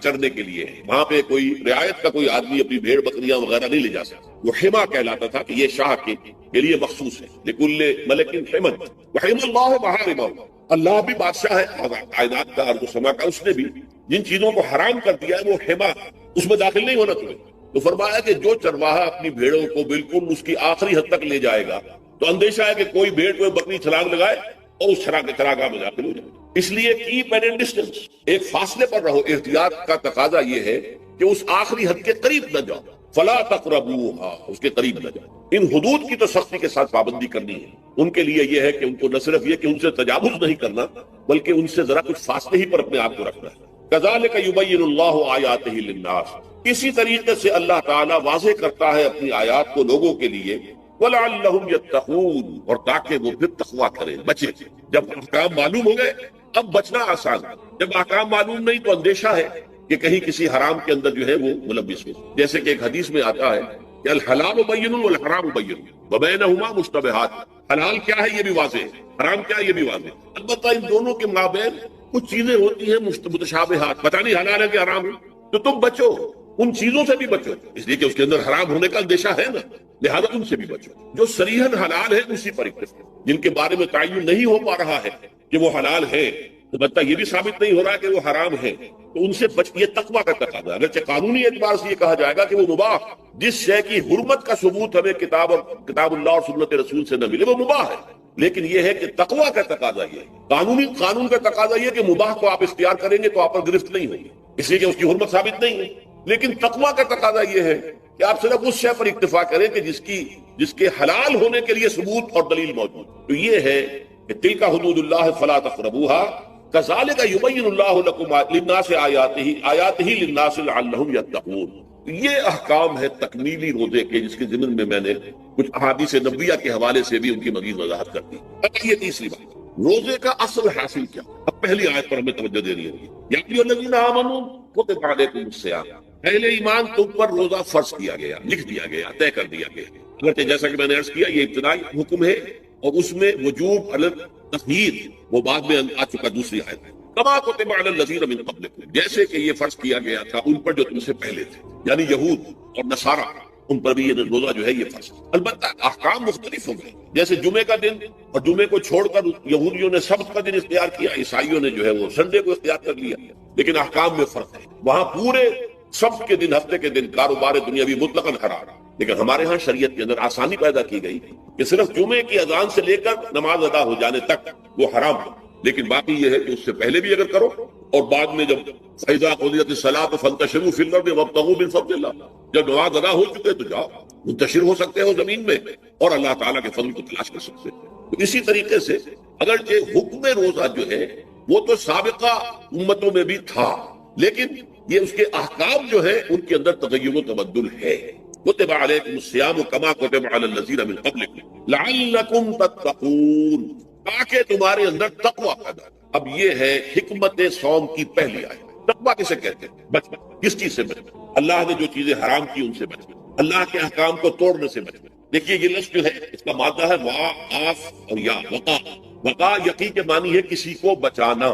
چرنے کے لیے ہے، وہاں پہ کوئی رعایت کا کوئی آدمی اپنی بھیڑ بکریاں وغیرہ نہیں لے جا سکتا، وہ حما کہلاتا تھا کہ یہ شاہ کے لیے مخصوص ہے، لِكُلِّ مَلَكٍ حِمًا وَحِمَ اللَّهُ مَحَارِمَهُ، اللہ بھی بادشاہ ہے کائنات کا، ارض و سما کا، اس نے بھی جن چیزوں کو حرام کر دیا ہے وہ حما، اس میں داخل نہیں ہونا تمہیں۔ تو فرمایا کہ جو چرواہا اپنی بھیڑوں کو بالکل اس کی آخری حد تک لے جائے گا تو اندیشہ ہے کہ کوئی بھیڑ کوئی بکری چھلانگ لگائے اور اس چراگاہ میں داخل ہو جائے، اس لیے کیپ اینڈ ان ڈسٹینس، ایک فاصلے پر رہو۔ احتیاط کا تقاضا یہ ہے کہ اس آخری حد کے قریب نہ جاؤ۔ فلا تقربوها، اس کے قریب نہ جائیں۔ ان حدود کی تو سختی کے ساتھ پابندی کرنی ہے۔ ان کے لیے یہ ہے کہ ان کو نہ صرف یہ کہ ان سے تجاوز نہیں کرنا، بلکہ ان سے ذرا کچھ فاصلے ہی پر اپنے آپ کو رکھنا ہے۔ کذالک یبین اللہ آیاتہ للناس، اسی طریقے سے اللہ تعالیٰ واضح کرتا ہے اپنی آیات کو لوگوں کے لیے، وَلَعَلَّهُمْ يَتَّقُونَ، اور تاکہ وہ پھر تقویٰ کریں، بچیں۔ جب احکام معلوم ہو گئے اب بچنا آسان ہے، جب احکام معلوم نہیں تو اندیشہ ہے کہ کہیں کسی حرام کے اندر جو ہے وہ ملوث ہو۔ جیسے کہ ایک حدیث میں آتا ہے کہ الحلال بین والحرام بین وبینہما مشتبہات، حلال کیا ہے یہ بھی واضح ہے، حرام کیا ہے یہ بھی واضح ہے، البتہ ان دونوں کے مابین کچھ چیزیں ہوتی ہیں متشابہات، پتہ نہیں حلال ہے کہ حرام ہے، تو تم بچو، ان چیزوں سے بھی بچو، اس لیے کہ اس کے اندر حرام ہونے کا اندیشہ ہے نا، لہذا ان سے بھی بچو۔ جو صریحاً حلال ہے اسی پر اکتفا، جن کے بارے میں تعین نہیں ہو پا رہا ہے کہ وہ حلال ہے، البتہ یہ بھی ثابت نہیں ہو رہا کہ وہ حرام ہے، تو ان سے بچ، یہ تقویٰ کا تقاضا ہے۔ اگرچہ قانونی اعتبار سے یہ کہا جائے گا کہ وہ مباح، جس شے کی حرمت کا ثبوت ہمیں کتاب اللہ اور سنت رسول سے نہ ملے وہ مباح ہے، لیکن یہ ہے کہ تقویٰ کا تقاضا یہ ہے، قانون کا تقاضا یہ کہ مباح کو آپ اختیار کریں گے تو آپ پر گرفت نہیں ہوگی، اس لیے کہ اس کی حرمت ثابت نہیں ہے، لیکن تقویٰ کا تقاضا یہ ہے کہ آپ صرف اس شے پر اکتفا کریں کہ جس کے حلال ہونے کے لیے ثبوت اور دلیل موجود، تو یہ ہے کہ تلک حدود اللہ فلا تقربوها کذالک یبین اللہ لکم للناس آیاتہ للناس لعلہم یتقون۔ یہ احکام ہے تکمیلی روزے کے، جس کے ضمن میں نے کچھ احادیث نبویہ کے حوالے سے بھی ان کی مزید وضاحت کر دی۔ اب یہ تیسری بات، روزے کا اصل حاصل کیا؟ اب پہلی آیت پر ہمیں توجہ دینی ہوگی، یا ایھا الذین آمنوا کتب علیکم الصیام، اہل ایمان تم پر روزہ فرض کیا گیا، لکھ دیا گیا، طے کر دیا گیا۔ اگرچہ جیسا کہ میں نے عرض کیا یہ ابتدائی حکم ہے اور اس میں وجوب علی التخییر وہ بعد میں آ چکا دوسری آیت ہے، کما کتب علی الذین من قبلکم، جیسے کہ یہ فرض کیا گیا تھا ان پر جو تم سے پہلے تھے، یعنی یہود اور نصارہ، ان پر بھی یہ روزہ جو ہے یہ فرض۔ البتہ احکام مختلف ہو گئے، جیسے جمعے کا دن، اور جمعے کو چھوڑ کر یہودیوں نے سبت کا دن اختیار کیا، عیسائیوں نے جو ہے وہ سنڈے کو اختیار کر لیا، لیکن احکام میں فرق ہے۔ وہاں پورے سبت کے دن، ہفتے کے دن کاروبار دنیاوی مطلقاً حرام، لیکن ہمارے ہاں شریعت کے اندر آسانی پیدا کی گئی کہ صرف جمعے کی اذان سے لے کر نماز ادا ہو جانے تک وہ حرام ہے، لیکن باقی یہ ہے کہ اس سے پہلے بھی اگر کرو، اور بعد میں جب فَإِذَا قُضِيَتِ الصَّلَاةُ فَانتَشِرُوا فِي الْأَرْضِ وَابْتَغُوا مِن فَضْلِ اللَّهِ، جب نماز ادا ہو چکے تو جاؤ، منتشر ہو سکتے ہو زمین میں اور اللہ تعالیٰ کے فضل کو تلاش کر سکتے ہو۔ تو اسی طریقے سے اگرچہ حکم روزہ جو ہے وہ تو سابقہ امتوں میں بھی تھا، لیکن یہ اس کے احکام جو ہے ان کے اندر تغیر و تبدل ہے۔ کتب علیکم الصیام کما کتب علی الذین من قبلکم لعلکم تتقون، تاکہ تمہارے اندر تقویٰ پیدا۔ اب یہ ہے حکمت صوم کی پہلی آیت۔ تقویٰ کسے کہتے ہیں؟ بچنا۔ کس چیز سے بچنا؟ اللہ نے جو چیزیں حرام کی ان سے بچنا، اللہ کے احکام کو توڑنے سے بچنا۔ دیکھیے یہ لفظ جو ہے اس کا مادہ ہے وقاف اور یا وقا۔ وقا یقی کے معنی ہے کسی کو بچانا۔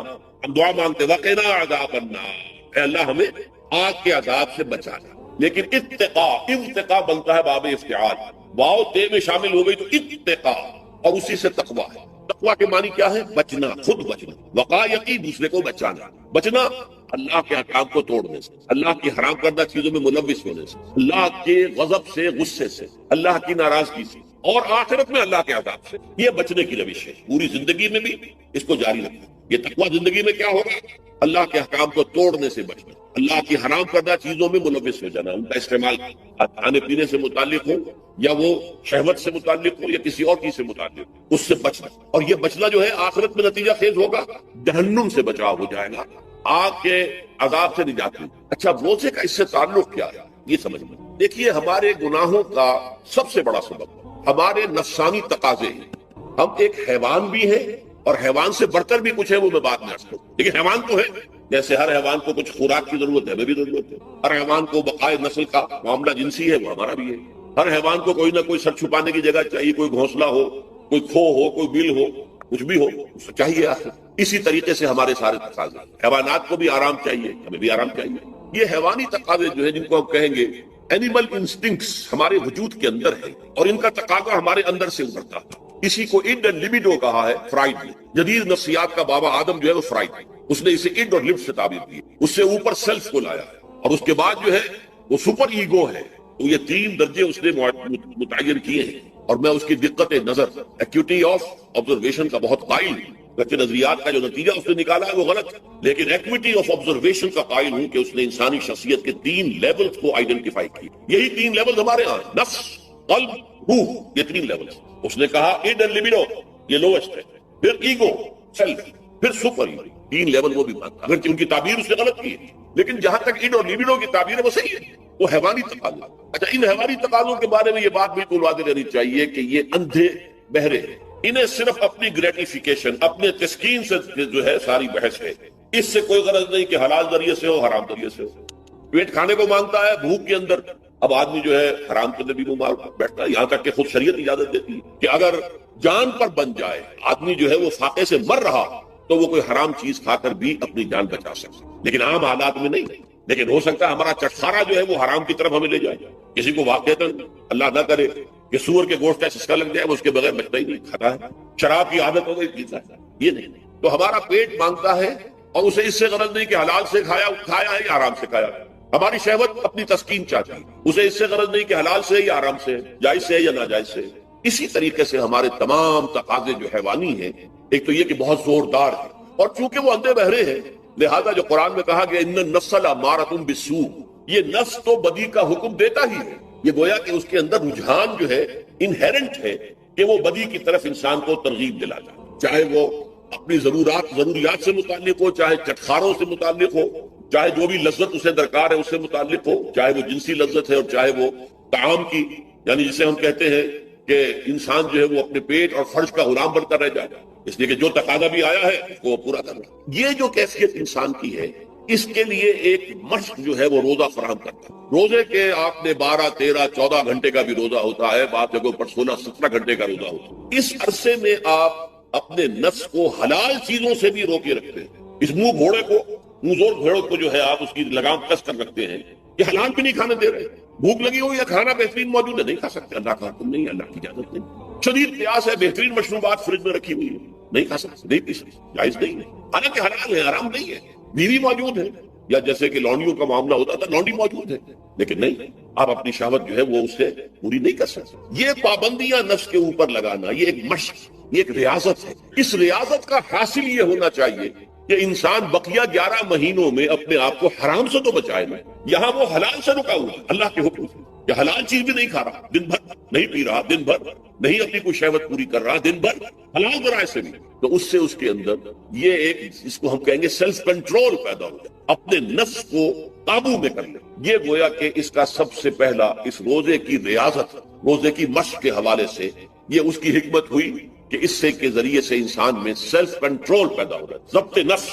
ہم دعا مانگتے وقنا عذاب النار، اے اللہ ہمیں آگ کے عذاب سے بچانا، لیکن اتقا بنتا ہے باب افتعال، واو تے میں شامل ہو گئی تو اتقا، اور اسی سے تقویٰ ہے۔ تقویٰ کے معنی کیا ہے؟ بچنا، خود بچنا۔ وقا یقی دوسرے کو بچانا، بچنا اللہ کے احکام کو توڑنے سے، اللہ کی حرام کردہ چیزوں میں ملوث ہونے سے، اللہ کے غضب سے، غصے سے، اللہ کی ناراضگی سے، اور آخرت میں اللہ کے عذاب سے۔ یہ بچنے کی روش ہے، پوری زندگی میں بھی اس کو جاری رکھنا۔ یہ تقویٰ زندگی میں کیا ہوگا؟ اللہ کے احکام کو توڑنے سے بچنا، اللہ کی حرام کردہ چیزوں میں ملوث ہو جانا، ان کا استعمال کھانے پینے سے متعلق ہو یا وہ شہوت سے متعلق ہو یا کسی اور چیز سے متعلق ہو، اس سے بچنا۔ اور یہ بچنا جو ہے آخرت میں نتیجہ خیز ہوگا، جہنم سے بچاؤ ہو جائے گا، آگ کے عذاب سے نجات ملے۔ اچھا روزے کا اس سے تعلق کیا ہے یہ سمجھنا۔ دیکھیے ہمارے گناہوں کا سب سے بڑا سبب ہمارے نفسانی تقاضے ہیں۔ ہم ایک حیوان بھی ہیں اور حیوان سے بڑھ کر بھی کچھ ہے، وہ میں بعد میں عرض کروں، لیکن حیوان تو ہے۔ جیسے ہر حیوان کو کچھ خوراک کی ضرورت ہے، ہمیں بھی ضرورت ہے۔ ہر حیوان کو بقائے نسل کا معاملہ جنسی ہے، وہ ہمارا بھی ہے۔ ہر حیوان کو کوئی نہ کوئی سر چھپانے کی جگہ چاہیے، کوئی گھونسلہ ہو، کوئی کھو ہو، کوئی بل ہو، کچھ بھی ہو اسے چاہیے آخر۔ اسی طریقے سے ہمارے سارے تقاضے، حیوانات کو بھی آرام چاہیے، ہمیں بھی آرام چاہیے۔ یہ حیوانی تقاضے جو ہے، جن کو ہم کہیں گے اینیمل انسٹنکٹس، ہمارے وجود کے اندر ہے اور ان کا تقاضا ہمارے اندر سے ابھرتا ہے۔ اسی کو اڈ اینڈ لبیڈو کہا ہے فرائڈ نے۔ جدید نفسیات کا بابا آدم جو ہے وہ فرائڈ ہے، اس نے اسے اڈ اور لب سے تعبیر کی، اس سے اوپر سیلف کو لایا ہے، اور اس کے بعد جو ہے وہ سپر ایگو ہے۔ تو یہ تین درجے اس نے متعین کیے ہیں، اور میں اس کی دقت نظر، ایکیوٹی آف آبزرویشن کا بہت قائل ہوں۔ بچے نظریات کا جو نتیجہ اس نے نکالا ہے وہ غلط ہے، لیکن ایکویٹی آف آبزرویشن کا قائل ہوں کہ اس نے انسانی شخصیت کے 3 لیولز کو آئیڈینٹیفائی کی. یہی 3 لیولز ہمارے ہاں، نفس، قلب، روح، یہ 3 لیولز. اس نے کہا اڈ اینڈ لیبیڈو یہ لوسٹ ہے، پھر ایگو، سیلف، پھر سپر ایگو. 3 لیول وہ بھی مانتا، اگرچہ ان کی تعبیر اس نے غلط کی ہے، لیکن جہاں تک اڈ اور لیبیڈو کی تعبیر ہے وہ صحیح ہے، وہ حیوانی تقاضا. اچھا، ان حیوانی تقاضوں کے بارے میں یہ بات بالکل واضح رہنی چاہیے کہ یہ اندھے بہرے ہیں، انہیں صرف اپنی گریٹیفیکیشن، اپنے تسکین سے جو ہے ساری بحث ہے. اس سے کوئی غرض نہیں کہ حلال ذریعے سے ہو حرام ذریعے سے ہو. پیٹ کھانے کو مانگتا ہے بھوک کے اندر، اب آدمی جو ہے حرام کے اندر بھی منہ مار بیٹھتا ہے، یہاں تک کہ خود شریعت اجازت دیتی ہے کہ اگر جان پر بن جائے آدمی جو ہے وہ فاقے سے مر رہا تو وہ کوئی حرام چیز کھا کر بھی اپنی جان بچا سکتا، لیکن عام حالات میں نہیں. لیکن ہو سکتا ہے ہمارا چٹخارا جو ہے وہ حرام کی طرف ہمیں لے جائے. کسی کو واقعتاً اللہ نہ کرے کہ سور کے گوشت کا سسکا لگ جائے، وہ اس کے بغیر بچتا ہی نہیں، کھاتا ہے. شراب کی عادت ہو گئی، پیتا ہے، یہ نہیں. تو ہمارا پیٹ مانگتا ہے اور اسے اس سے غرض نہیں کہ حلال سے کھایا ہے یا حرام سے کھایا ہے. ہماری شہوت اپنی تسکین چاہتی ہے، اسے اس سے غرض نہیں کہ حلال سے یا حرام سے، جائز سے یا ناجائز سے. اسی طریقے سے ہمارے تمام تقاضے جو حیوانی ہیں، ایک تو یہ کہ بہت زوردار ہے، اور چونکہ وہ اندھے بہرے ہیں لہذا جو قرآن میں کہا گیا ان النفس لامارۃ بالسوء، یہ نفس تو بدی کا حکم دیتا ہی ہے. یہ گویا کہ اس کے اندر رجحان جو ہے انہیرنٹ ہے کہ وہ بدی کی طرف انسان کو ترغیب دلا جائے، چاہے وہ اپنی ضروریات سے متعلق ہو، چاہے چٹخاروں سے متعلق ہو، چاہے جو بھی لذت اسے درکار ہے اس سے متعلق ہو، چاہے وہ جنسی لذت ہے اور چاہے وہ طعام کی، یعنی جسے ہم کہتے ہیں کہ انسان جو ہے وہ اپنے پیٹ اور فرج کا غلام بن کر رہ جائے، اس لیے کہ جو تقاضا بھی آیا ہے اس کو پورا کرنا. یہ جو کیفیت انسان کی ہے اس کے لیے ایک مشق جو ہے وہ روزہ فراہم کرتا ہے. روزے کے آپ نے 12 13 14 گھنٹے کا بھی روزہ ہوتا ہے، بعض جگہوں پر 16 17 گھنٹے کا روزہ ہوتا ہے. اس عرصے میں آپ اپنے نفس کو حلال چیزوں سے بھی روکے رکھتے ہیں. اس منہ زور گھوڑے کو جو ہے آپ اس کی لگام کس کر رکھتے ہیں کہ حلال بھی نہیں کھانے دے رہے. بھوک لگی ہو یا کھانا بہترین موجود ہے، نہیں کھا سکتے، اللہ کا حکم نہیں ہے، اللہ کی اجازت نہیں. شدید پیاس ہے، بہترین مشروبات فریج میں رکھی ہوئی ہے، نہیں کھا سکتے، نہیں پی سکتے، جائز نہیں ہے، حالانکہ حلال ہے، حرام نہیں ہے. بیوی موجود ہے، یا جیسے کہ لونڈیوں کا معاملہ ہوتا تھا لونڈی موجود ہے، لیکن نہیں، آپ اپنی شہوت جو ہے وہ اس سے پوری نہیں کر سکتے. یہ پابندیاں نفس کے اوپر لگانا یہ ایک مشق، یہ ایک ریاضت ہے. اس ریاضت کا حاصل یہ ہونا چاہیے کہ انسان بقیہ 11 مہینوں میں اپنے آپ کو حرام سے تو بچائے نا. یہاں وہ حلال سے رکا ہوا ہے اللہ کے حکم سے، کہ حلال چیز بھی نہیں کھا رہا، دن بھر نہیں پی رہا، دن بھر نہیں اپنی کوئی شہوت پوری کر رہا، دن بھر حلال ذرائع سے بھی، تو اس سے اس کے اندر یہ ایک اس کو ہم کہیں گے سیلف کنٹرول پیدا ہو جائے، اپنے نفس کو قابو میں کر لے. یہ گویا کہ اس کا سب سے پہلا اس روزے کی ریاضت، روزے کی مشق کے حوالے سے یہ اس کی حکمت ہوئی کہ اس سے کے ذریعے سے انسان میں سیلف کنٹرول پیدا ہو رہا ہے، ضبط نفس.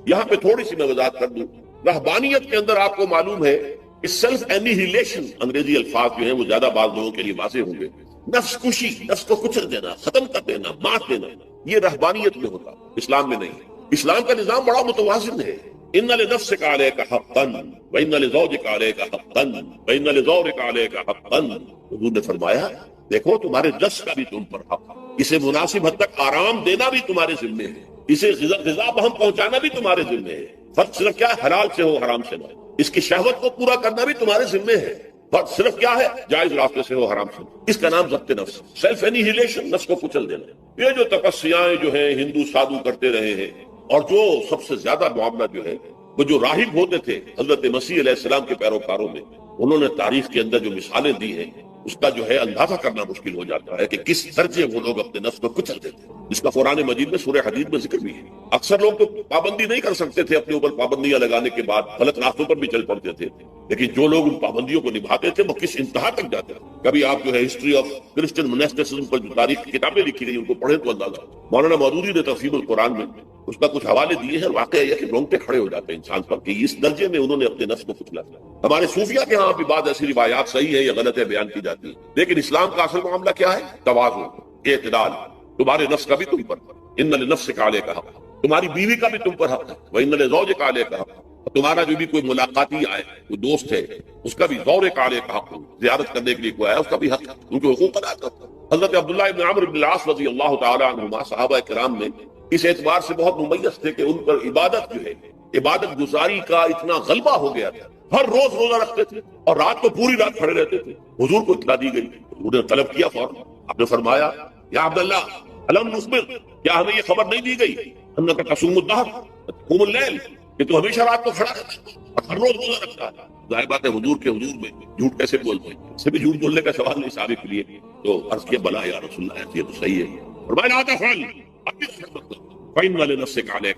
یہاں پہ تھوڑی سی میں وضاحت کر دوں، رہبانیت کے اندر آپ کو معلوم ہے کہ سیلف اینیہیلیشن، انگریزی الفاظ جو ہیں وہ زیادہ بعض لوگوں کے لیے واضح ہوں گے، نفس کشی، نفس کو کچل دینا، ختم کر دینا، مات دینا، یہ رہبانیت میں ہوتا، اسلام میں نہیں. اسلام کا نظام بڑا متوازن ہے. ان لنفسک علیک حقا وان لزوجک علیک حقا وان لزورک علیک حقا. حضور نے فرمایا دیکھو تمہارے نفس کا بھی تم پر حق، اسے مناسب حد تک آرام دینا بھی تمہارے ذمے ہے، اسے غذا بہم پہنچانا بھی تمہارے ذمے ہے. فرق صرف کیا ہے؟ حلال سے ہو حرام سے نہ. اس کی شہوت کو پورا کرنا بھی تمہارے ذمے ہے. فرق صرف کیا ہے؟ جائز راستے سے ہو حرام سے. اس کا نام ضبط نفس، سیلف اینیہیلیشن، نفس کو کچل دینا. یہ جو تپسیاں جو ہیں ہندو سادھو کرتے رہے ہیں، اور جو سب سے زیادہ معاملہ جو ہے وہ جو راہب ہوتے تھے حضرت مسیح علیہ السلام کے پیروکاروں میں، انہوں نے تاریخ کے اندر جو مثالیں دی ہیں اس کا جو ہے اندازہ کرنا مشکل ہو جاتا ہے کہ کس درجے وہ لوگ اپنے نفس کو کچل دیتے ہیں، جس کا قرآن مجید میں سورہ حدید میں ذکر بھی ہے. اکثر لوگ تو پابندی نہیں کر سکتے تھے، اپنے اوپر پابندیاں لگانے کے بعد غلط راستوں پر بھی چل پڑتے تھے، لیکن جو لوگ ان پابندیوں کو نبھاتے تھے وہ کس انتہا تک جاتے تھے. کبھی آپ جو ہے ہسٹری آف کرسچن منیسٹسزم پر جو تاریخ کی کتابیں لکھی گئی ان کو پڑھیں تو اندازہ. مولانا مودودی نے تفسیر القرآن میں اس کا کچھ حوالے دیے ہیں، واقعہ یہ کہ رونگٹے کھڑے ہو جاتے ہیں انسان پر کہ اس درجے میں انہوں نے اپنے نفس کو کچلا. ہمارے صوفیہ کے ہاں بھی بعض ایسی روایات صحیح ہے یا غلط ہے بیان کی جاتی ہے، لیکن اسلام کا اصل معاملہ کیا ہے؟ توازن، اعتدال. تمہارے نفس کا بھی تم پر، ان لنفسک علیک حق، تمہاری بیوی کا بھی تم پر حق ہے، وان لزوجک علیک حق، تمہارا جو بھی کوئی ملاقاتی آئے، کوئی دوست ہے، اس کا بھی زورک علیک حق، زیارت کرنے کے لیے کوئی آیا اس کا بھی حق ہے، ان کے حقوق ادا کرو. حضرت عبداللہ ابن عمرو بن العاص رضی اللہ تعالی عنہما صحابہ کرام میں اس اعتبار سے بہت ممیز تھے کہ ان پر عبادت جو ہے، عبادت گزاری کا اتنا غلبہ ہو گیا تھا، ہر روز روزہ رکھتے تھے اور رات کو پوری رات کھڑے رہتے تھے. حضور کو اطلاع دی گئی، حضور نے طلب کیا، فوراً آپ نے فرمایا یا عبداللہ الم نصبر، کیا ہمیں یہ خبر نہیں دی گئی انک تصوم الدہر تقوم اللیل کہ تو ہمیشہ رات کو کھڑا رہتا ہے اور ہر روز روزہ رکھتا ہے؟ ظاہر بات ہے حضور کے حضور میں جھوٹ کیسے بولتے ہیں، اس سے بھی جھوٹ بولنے کا سوال نہیں صحابہ کے لیے. تو عرض کیا بلا یا رسول اللہ یہ تو صحیح ہے. فرمایا لا تفعل فإن لنفسك عليك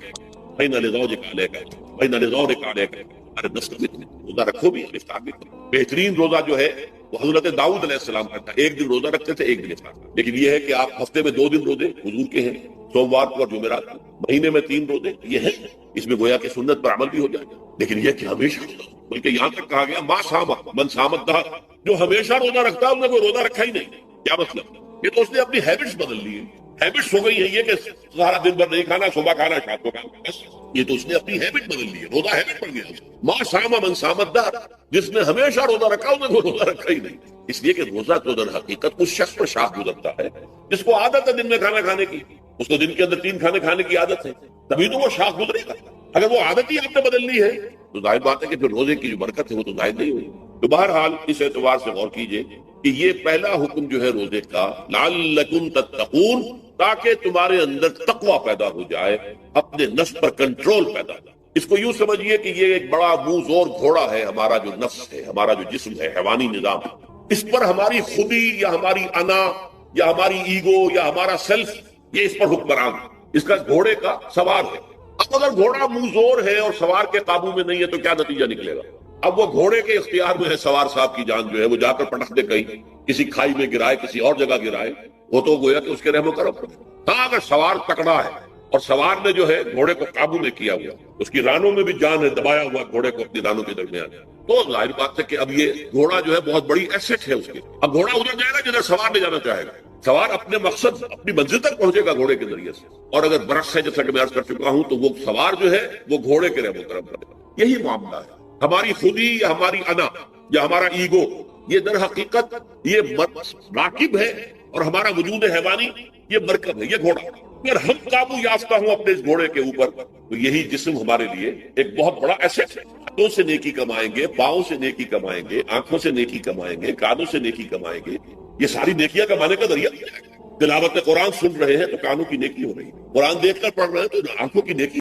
فإن لزوجك عليك فإن لزوجك عليك. ارے روزہ رکھو بھی افطار بھی کرو. بہترین روزہ جو ہے وہ حضرت داؤد علیہ السلام کا تھا، ایک دن روزہ رکھتے تھے ایک دن افطار. لیکن یہ ہے کہ آپ ہفتے میں 2 دن روزے حضور کے ہیں، سوموار کو اور جمعرات کو، مہینے میں 3 روزے یہ ہے. اس میں گویا کہ سنت پر عمل بھی ہو جائے گا. لیکن یہ کہ ہمیشہ بلکہ یہاں تک کہا گیا ما صام من صام الدہر، جو ہمیشہ روزہ رکھتا ہے انہوں نے کوئی روزہ رکھا ہی نہیں. کیا مطلب؟ یہ تو اس نے اپنی ہیبٹس بدل لی ہے. ہیبٹس ہو گئی ہے یہ کہ سارا دن بھر نہیں کھانا، صبح کھانا شام کو کھانا، بس یہ تو اس نے اپنی ہیبٹ بدل لی ہے. روزہ ہیبٹ بن گیا. ما صام من صام الدہر، جس نے ہمیشہ روزہ رکھا انہوں نے کوئی روزہ رکھا ہی نہیں. اس لیے کہ روزہ تو در حقیقت اس شخص پر شاخ گزرتا ہے جس کو عادت ہے دن میں کھانا کھانے کی. اس کو دن کے اندر 3 کھانے کھانے کی عادت ہے، تبھی تو وہ شاخ گزرے گا. اگر وہ عادت ہی آپ نے بدل لی ہے تو ظاہر بات ہے کہ پھر روزے کی جو برکت ہے وہ تو ظاہر نہیں ہوئی. تو بہرحال اس اعتبار سے غور کیجئے کہ یہ پہلا حکم جو ہے روزے کا لعلکم تتقون، تاکہ تمہارے اندر تقوی پیدا ہو جائے، اپنے نفس پر کنٹرول پیدا ہو. اس کو یوں سمجھیے کہ یہ ایک بڑا منہ زور گھوڑا ہے، ہمارا جو نفس ہے، ہمارا جو جسم ہے، حیوانی نظام. اس پر ہماری خودی یا ہماری انا یا ہماری ایگو یا ہمارا سیلف یہ اس پر حکمران ہے، اس کا گھوڑے کا سوار ہے. اب اگر گھوڑا منہ زور ہے اور سوار کے قابو میں نہیں ہے تو کیا نتیجہ نکلے گا؟ اب وہ گھوڑے کے اختیار میں ہے، سوار صاحب کی جان جو ہے وہ جا کر پٹک دے کہیں، کسی کھائی میں گرائے، کسی اور جگہ گرائے، وہ تو گویا کہ اس کے رحم و کرم. ہاں اگر سوار تکڑا ہے اور سوار نے جو ہے گھوڑے کو قابو میں کیا ہوا، اس کی رانوں میں بھی جان ہے، دبایا ہوا گھوڑے کو اپنی رانوں کے درمیان، تو ظاہر بات ہے کہ اب یہ گھوڑا جو ہے بہت بڑی ایسٹ ہے اس کے. اب گھوڑا ادھر جائے گا جدھر سوار نہیں جانا چاہے گا. سوار اپنے مقصد اپنی منزل تک پہنچے گا گھوڑے کے ذریعے سے. اور اگر برعکس ہے جیسا کہ میں عرض کر چکا ہوں تو وہ سوار جو ہے وہ گھوڑے کے رحم و کرم کرے گا. یہی معاملہ ہے. ہماری خودی یا ہماری انا یا ہمارا ایگو یہ در حقیقت یہ راکب ہے، اور ہمارا وجود حیوانی یہ مرکب ہے، یہ گھوڑا. اگر ہم قابو یافتہ ہوں اپنے اس گھوڑے کے اوپر تو یہی جسم ہمارے لیے ایک بہت بڑا ایسٹ ہے. ہاتھوں سے نیکی کمائیں گے، پاؤں سے نیکی کمائیں گے، آنکھوں سے نیکی کمائیں گے، کانوں سے نیکی کمائیں گے. یہ ساری نیکیاں کمانے کا ذریعہ. تلاوت قرآن سن رہے ہیں تو کانوں کی نیکی ہو رہی ہے، قرآن دیکھ کر پڑھ رہے ہیں تو آنکھوں کی نیکی